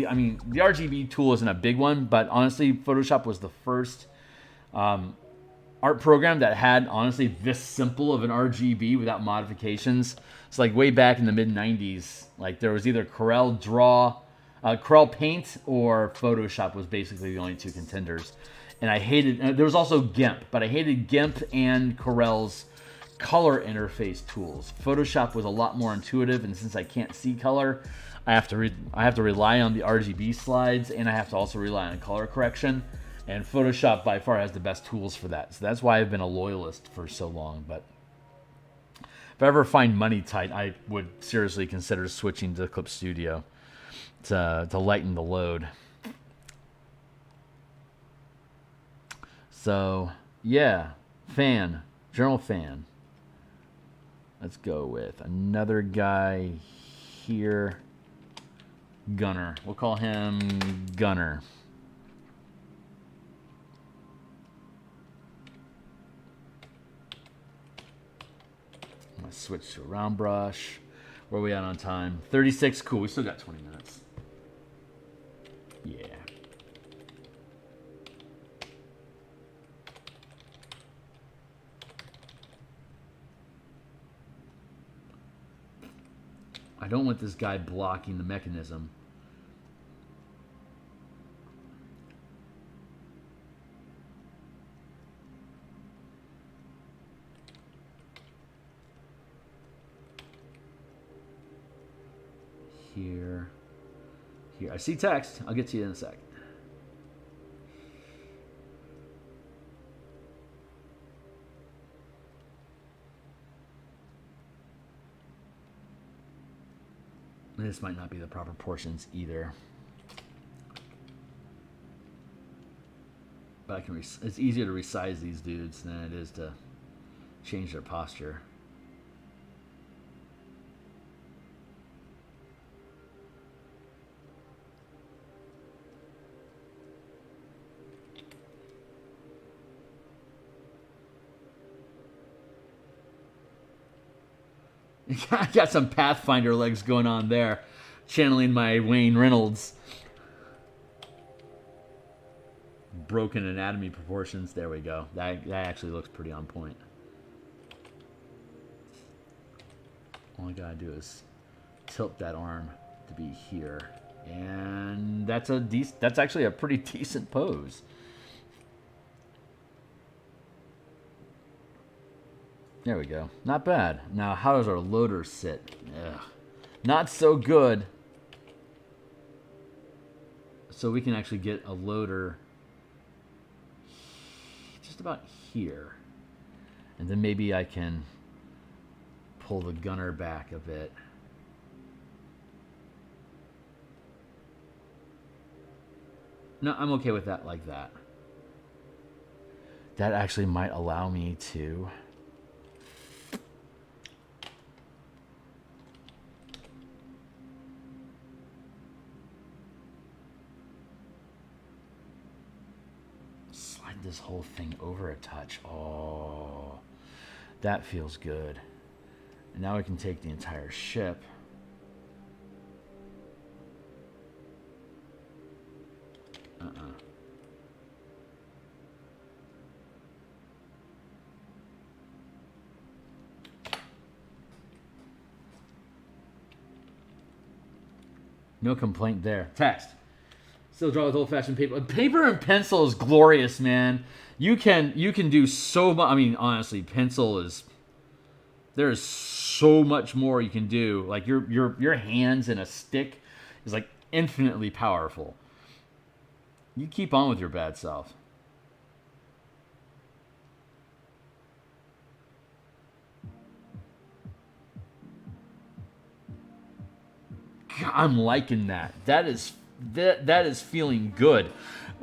RGB tool isn't a big one, but honestly, Photoshop was the first art program that had, honestly, this simple of an RGB without modifications. It's like way back in the mid-90s, like there was either Corel Paint or Photoshop was basically the only two contenders. And I hated, there was also GIMP, but I hated GIMP and Corel's color interface tools. Photoshop was a lot more intuitive, and since I can't see color, I have to rely on the RGB slides, and I have to also rely on color correction. And Photoshop by far has the best tools for that. So that's why I've been a loyalist for so long. But if I ever find money tight, I would seriously consider switching to Clip Studio to lighten the load. So yeah, general fan. Let's go with another guy here. Gunner. We'll call him Gunner. I'm going to switch to a round brush. Where are we at on time? 36. Cool. We still got 20 minutes. Yeah. I don't want this guy blocking the mechanism. Here. I see text. I'll get to you in a sec. This might not be the proper portions either. But it's easier to resize these dudes than it is to change their posture. I got some Pathfinder legs going on there, channeling my Wayne Reynolds. Broken anatomy proportions. There we go. That actually looks pretty on point. All I gotta do is tilt that arm to be here, and that's actually a pretty decent pose. There we go. Not bad. Now, how does our loader sit? Ugh. Not so good. So we can actually get a loader just about here. And then maybe I can pull the gunner back a bit. No, I'm okay with that like that. That actually might allow me to... slide this whole thing over a touch. Oh, that feels good. And now we can take the entire ship. No complaint there. Text. Still draw with old-fashioned paper. Paper and pencil is glorious, man. You can do so much. I mean, honestly, pencil is... there is so much more you can do. Like your hands and a stick is like infinitely powerful. You keep on with your bad self. God, I'm liking that. That is feeling good.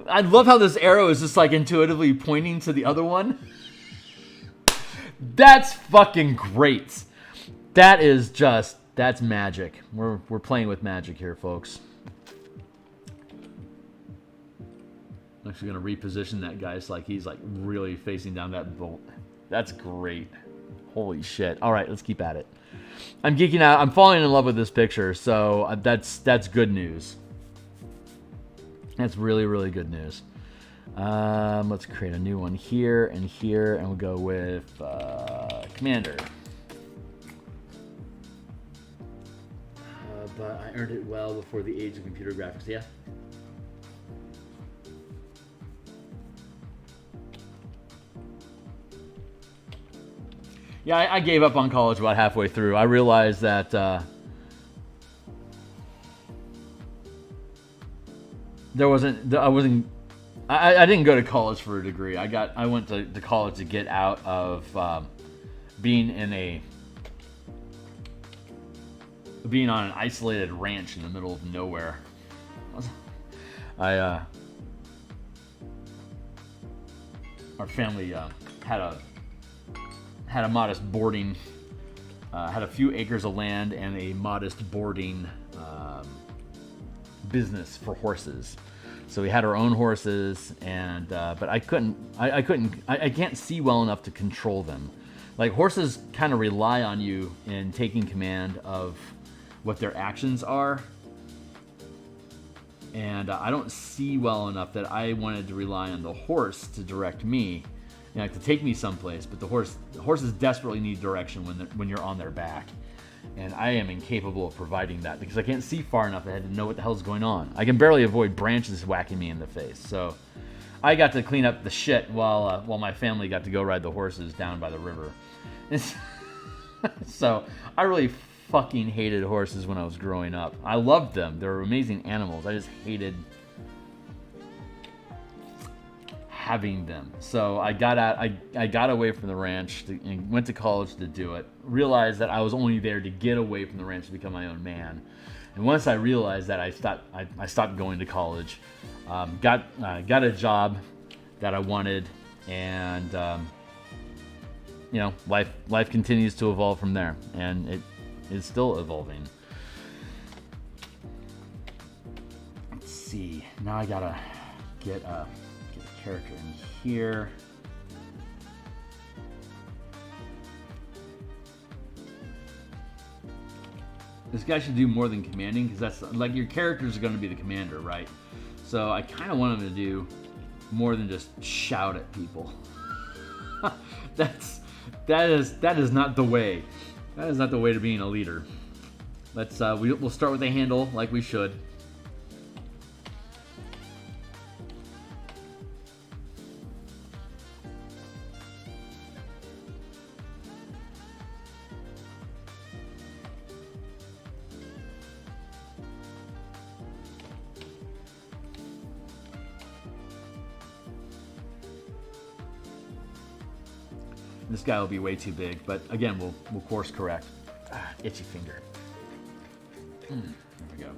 I love how this arrow is just like intuitively pointing to the other one. That's fucking great. That is just, that's magic. We're playing with magic here, folks. I'm actually gonna reposition that guy so like he's like really facing down that bolt. That's great. Holy shit. All right, let's keep at it. I'm geeking out. I'm falling in love with this picture, so that's good news. That's really, really good news. Let's create a new one here, and we'll go with Commander. But I earned it well before the age of computer graphics. Yeah. Yeah, I gave up on college about halfway through. I realized that I didn't go to college for a degree. I went to college to get out of being on an isolated ranch in the middle of nowhere. Our family had a modest boarding, had a few acres of land and a modest boarding business for horses. So we had our own horses, and but I can't see well enough to control them. Like, horses kind of rely on you in taking command of what their actions are, and I don't see well enough that I wanted to rely on the horse to direct me, you know, to take me someplace. But the horses desperately need direction when you're on their back, and I am incapable of providing that because I can't see far enough ahead to know what the hell's going on. I can barely avoid branches whacking me in the face. So I got to clean up the shit while my family got to go ride the horses down by the river. So I really fucking hated horses when I was growing up. I loved them. They were amazing animals. I just hated having them. So I got out. I got away from the ranch and went to college to do it. Realized that I was only there to get away from the ranch to become my own man. And once I realized that, I stopped going to college. Got a job that I wanted, and you know, life continues to evolve from there, and it is still evolving. Let's see. Now I gotta get a character in here. This guy should do more than commanding, because that's like, your characters are going to be the commander, right? So I kind of want him to do more than just shout at people. That is not the way. That is not the way to being a leader. Let's we'll start with a handle like we should. This guy will be way too big, but again, we'll course correct. Ah, itchy finger. There we go.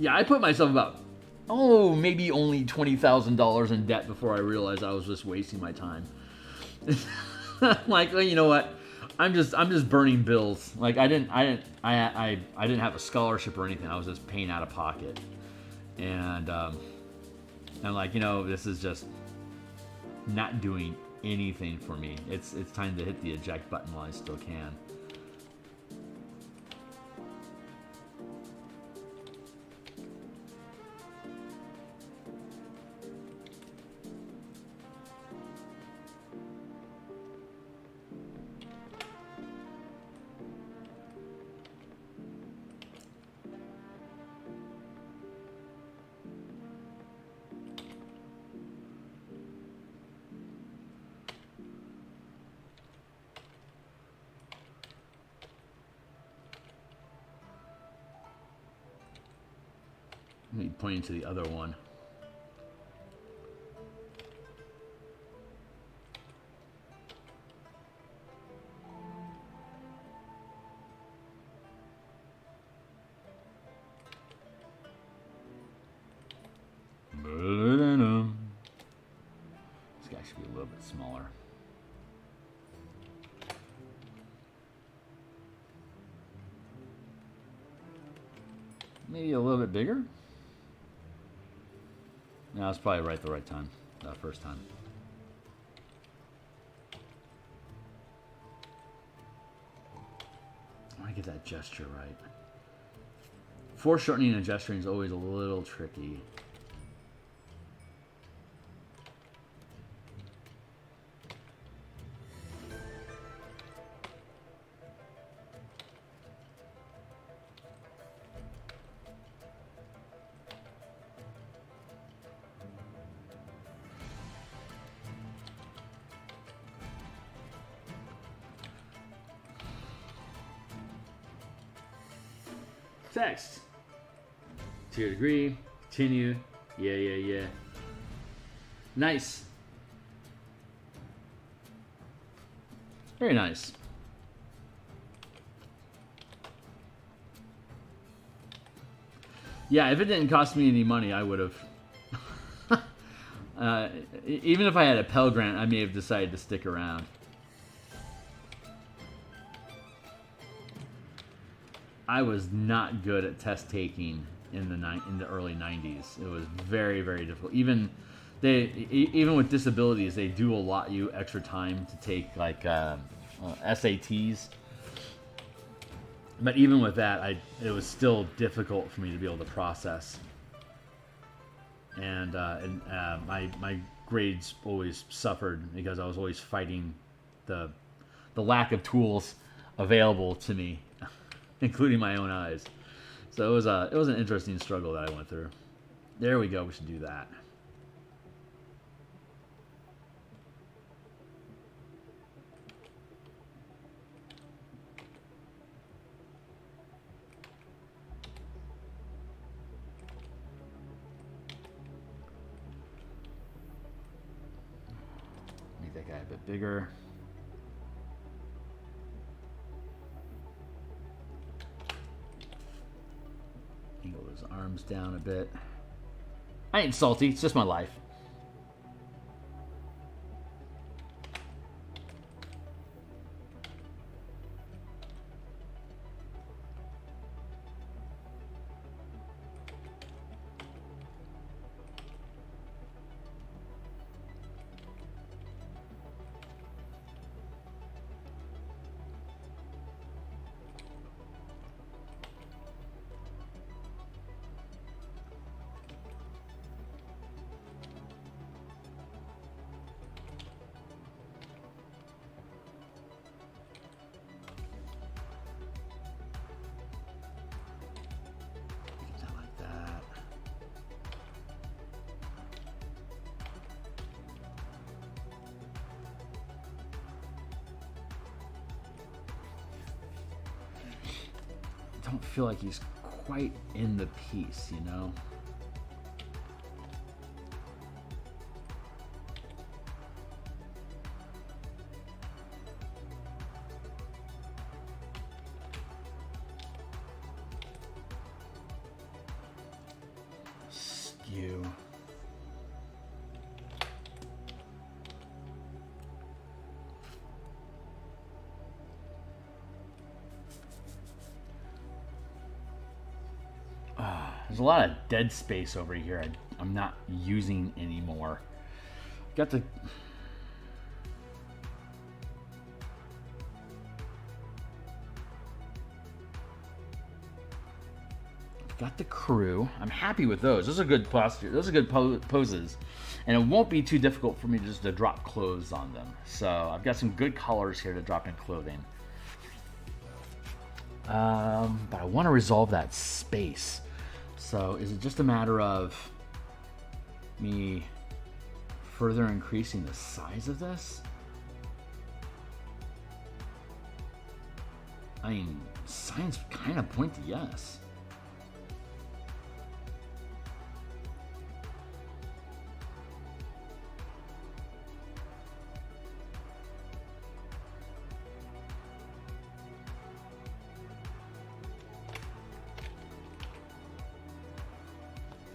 Yeah, I put myself about, maybe only $20,000 in debt before I realized I was just wasting my time. Like, well, you know what? I'm just burning bills. Like I didn't have a scholarship or anything. I was just paying out of pocket, and I'm like, this is just not doing anything for me. It's time to hit the eject button while I still can. Pointing to the other one. This guy should be a little bit smaller. Maybe a little bit bigger? No, that's probably right the right time. First time. I want to get that gesture right. Foreshortening and gesturing is always a little tricky. Text. To your degree. Continue. Yeah. Nice. Very nice. Yeah, if it didn't cost me any money, I would have. Even if I had a Pell Grant, I may have decided to stick around. I was not good at test taking in the early 90s. It was very, very difficult. Even with disabilities, they do allot you extra time to take like SATs. But even with that, it was still difficult for me to be able to process. And my grades always suffered because I was always fighting the lack of tools available to me, including my own eyes. So it was an interesting struggle that I went through. There we go. We should do that. Make that guy a bit bigger. Angle his arms down a bit. I ain't salty, it's just my life. don't feel like he's quite in the piece, you know? Skew. There's a lot of dead space over here I'm not using anymore. Got the... Got the crew. I'm happy with those. Those are good posture. Those are good poses. And it won't be too difficult for me just to drop clothes on them. So I've got some good colors here to drop in clothing. But I want to resolve that space. So is it just a matter of me further increasing the size of this? I mean, signs kind of point to yes.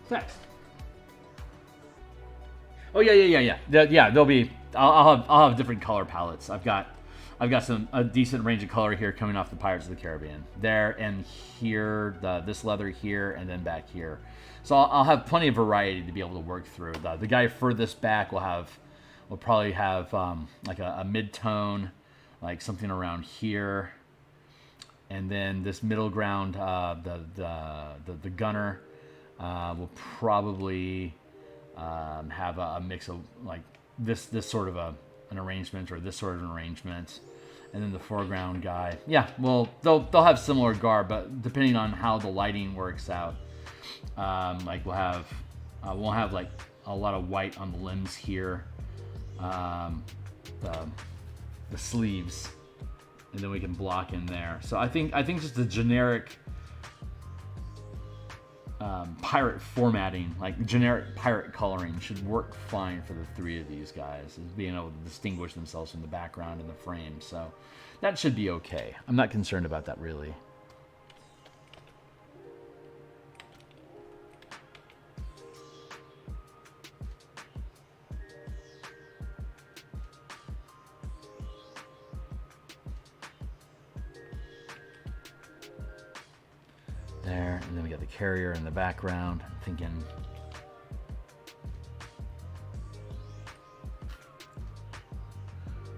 Text. Oh yeah. There'll be. I'll have different color palettes. I've got a decent range of color here coming off the Pirates of the Caribbean. There and here, this leather here, and then back here. So I'll have plenty of variety to be able to work through. The guy furthest back will probably have like a mid-tone, like something around here, and then this middle ground, the gunner. We'll probably have a mix of like this sort of an arrangement or this sort of an arrangement, and then the foreground guy. Yeah, well they'll have similar garb, but depending on how the lighting works out, like we'll have like a lot of white on the limbs here, the sleeves, and then we can block in there. So I think just the generic. Pirate formatting, like generic pirate coloring, should work fine for the three of these guys, is being able to distinguish themselves from the background and the frame. So that should be okay. I'm not concerned about that really. There, and then we got the carrier in the background. I'm thinking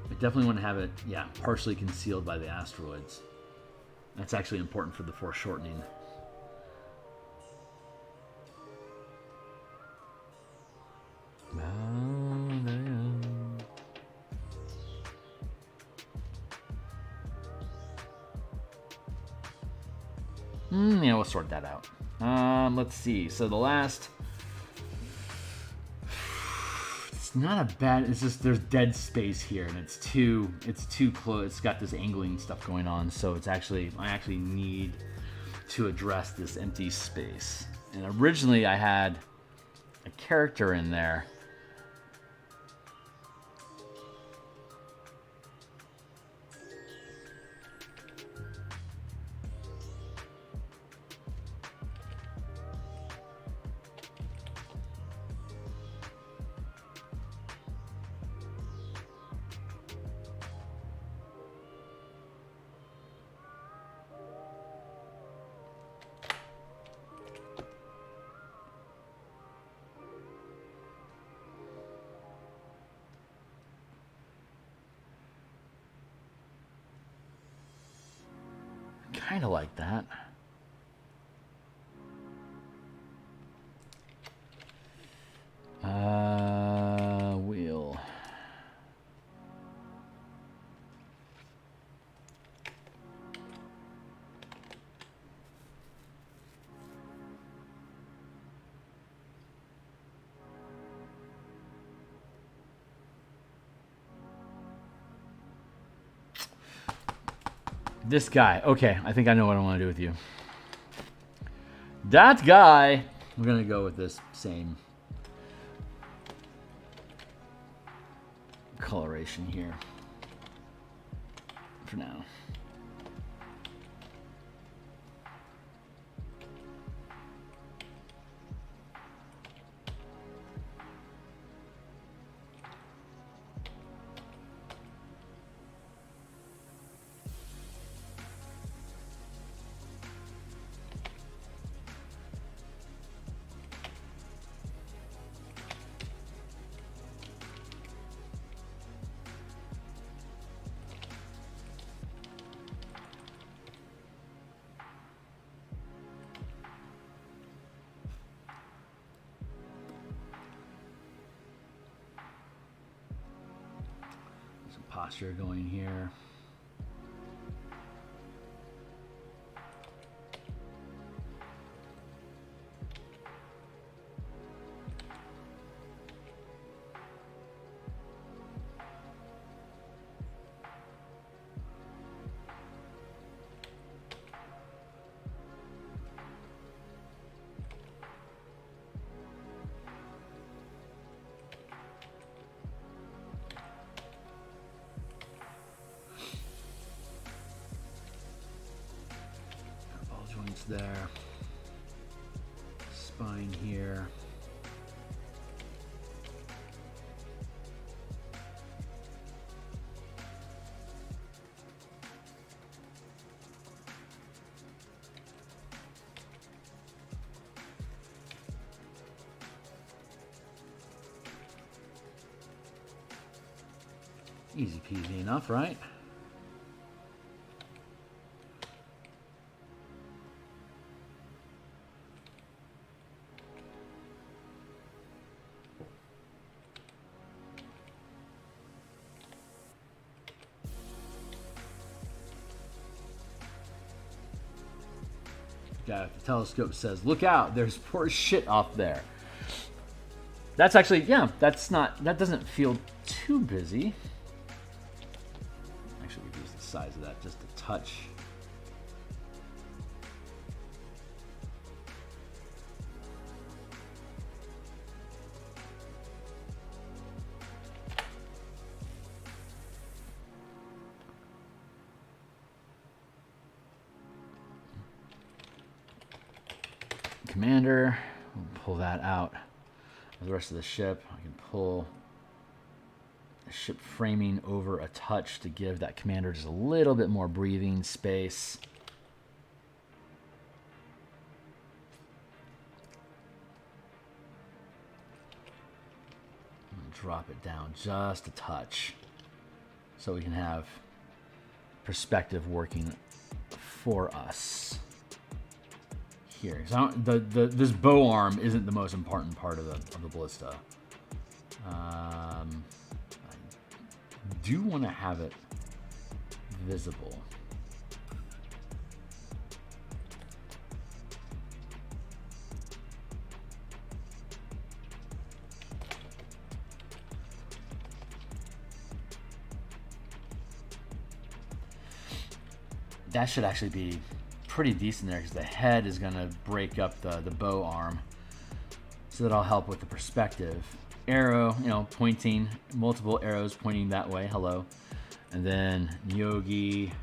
I definitely want to have it, yeah, partially concealed by the asteroids. That's actually important for the foreshortening. Yeah, we'll sort that out. Let's see. So the last... It's not a bad... It's just there's dead space here, and it's too close. It's got this angling stuff going on, so it's actually... I actually need to address this empty space. And originally I had a character in there. Kind of like that. Wheel. This guy. Okay, I think I know what I want to do with you. That guy. We're gonna go with this same coloration here for now. Posture going here. There, spine here. Easy peasy enough, right? Guy with the telescope says, "Look out! There's poor shit off there." That's actually, yeah. That's not. That doesn't feel too busy. Actually, reduce the size of that just a touch. Commander, we'll pull that out. The rest of the ship, I can pull the ship framing over a touch to give that commander just a little bit more breathing space. Drop it down just a touch so we can have perspective working for us. Here, this bow arm isn't the most important part of the ballista. I do want to have it visible. That should actually be pretty decent there because the head is going to break up the bow arm, so that'll help with the perspective. Arrow, you know, pointing, multiple arrows pointing that way. Hello. And then Yogi.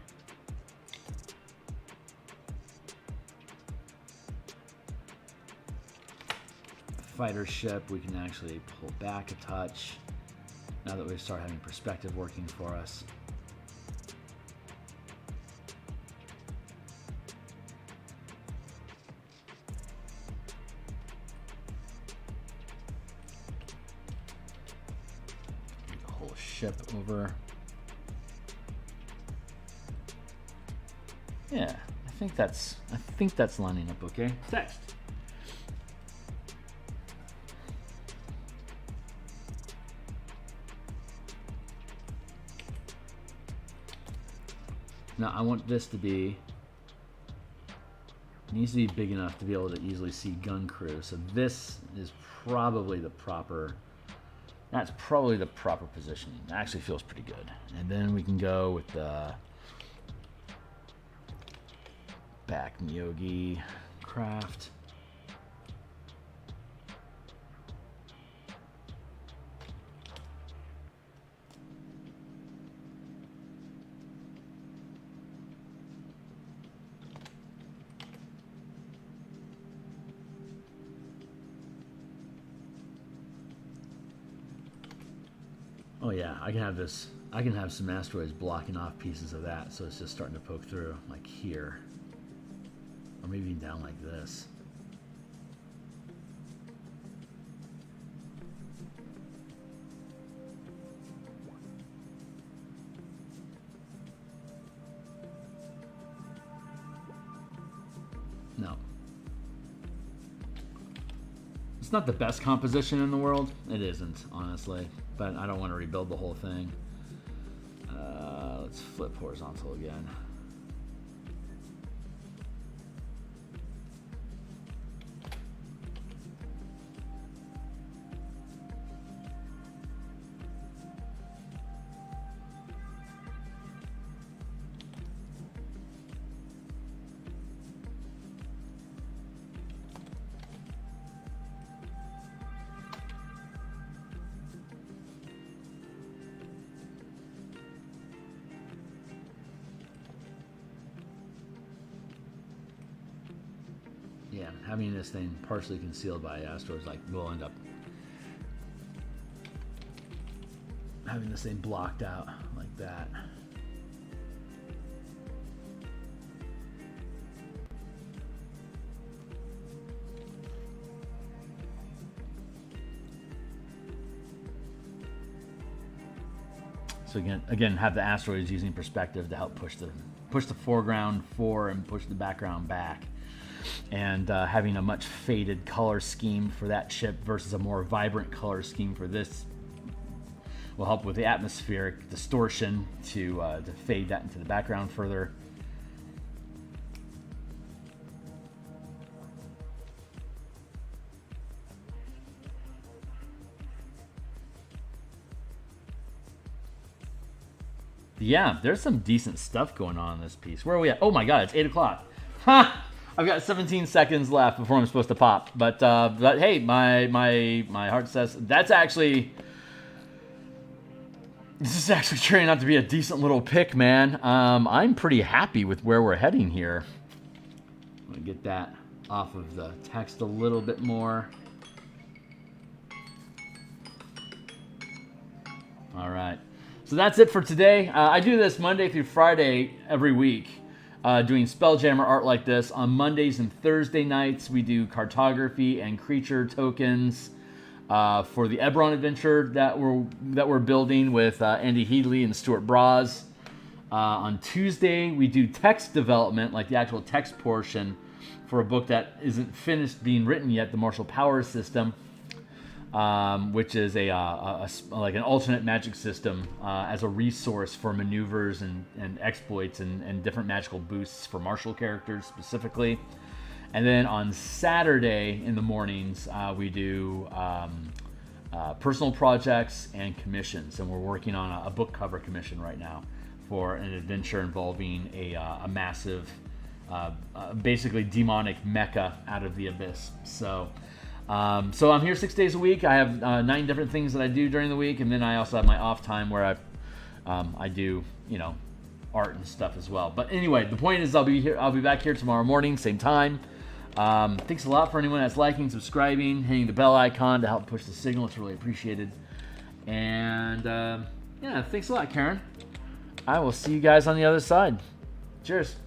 Fighter ship, we can actually pull back a touch now that we start having perspective working for us. Ship over. Yeah, I think that's lining up okay. Text. Now I want this to be, it needs to be big enough to be able to easily see gun crew. So this is probably the proper. That's probably the proper positioning. It actually feels pretty good. And then we can go with the back Yogi craft. Oh yeah, I can have this. I can have some asteroids blocking off pieces of that, so it's just starting to poke through, like here, or maybe down like this. No. It's not the best composition in the world. It isn't, honestly. But I don't want to rebuild the whole thing. Let's flip horizontal again. Yeah, having this thing partially concealed by asteroids, like, we'll end up having this thing blocked out like that. So again, have the asteroids using perspective to help push the foreground forward and push the background back. And having a much faded color scheme for that ship versus a more vibrant color scheme for this will help with the atmospheric distortion to fade that into the background further. Yeah, there's some decent stuff going on in this piece. Where are we at? Oh my god, it's 8 o'clock. Ha! I've got 17 seconds left before I'm supposed to pop. But hey, my heart says this is actually turning out to be a decent little pick, man. I'm pretty happy with where we're heading here. I'm gonna get that off of the text a little bit more. All right. So that's it for today. I do this Monday through Friday every week, doing Spelljammer art like this. On Mondays and Thursday nights, we do cartography and creature tokens for the Ebron adventure that we're building with Andy Headley and Stuart Braz. On Tuesday, we do text development, like the actual text portion, for a book that isn't finished being written yet, the Martial Power System. Which is like an alternate magic system as a resource for maneuvers and exploits and different magical boosts for martial characters specifically. And then on Saturday in the mornings, we do personal projects and commissions. And we're working on a book cover commission right now for an adventure involving a massive, basically demonic mecha out of the abyss. So I'm here 6 days a week. I have 9 different things that I do during the week, and then I also have my off time where I do, art and stuff as well. But anyway, the point is I'll be back here tomorrow morning, same time. Thanks a lot for anyone that's liking, subscribing, hitting the bell icon to help push the signal. It's really appreciated. And yeah, thanks a lot, Karen. I will see you guys on the other side. Cheers.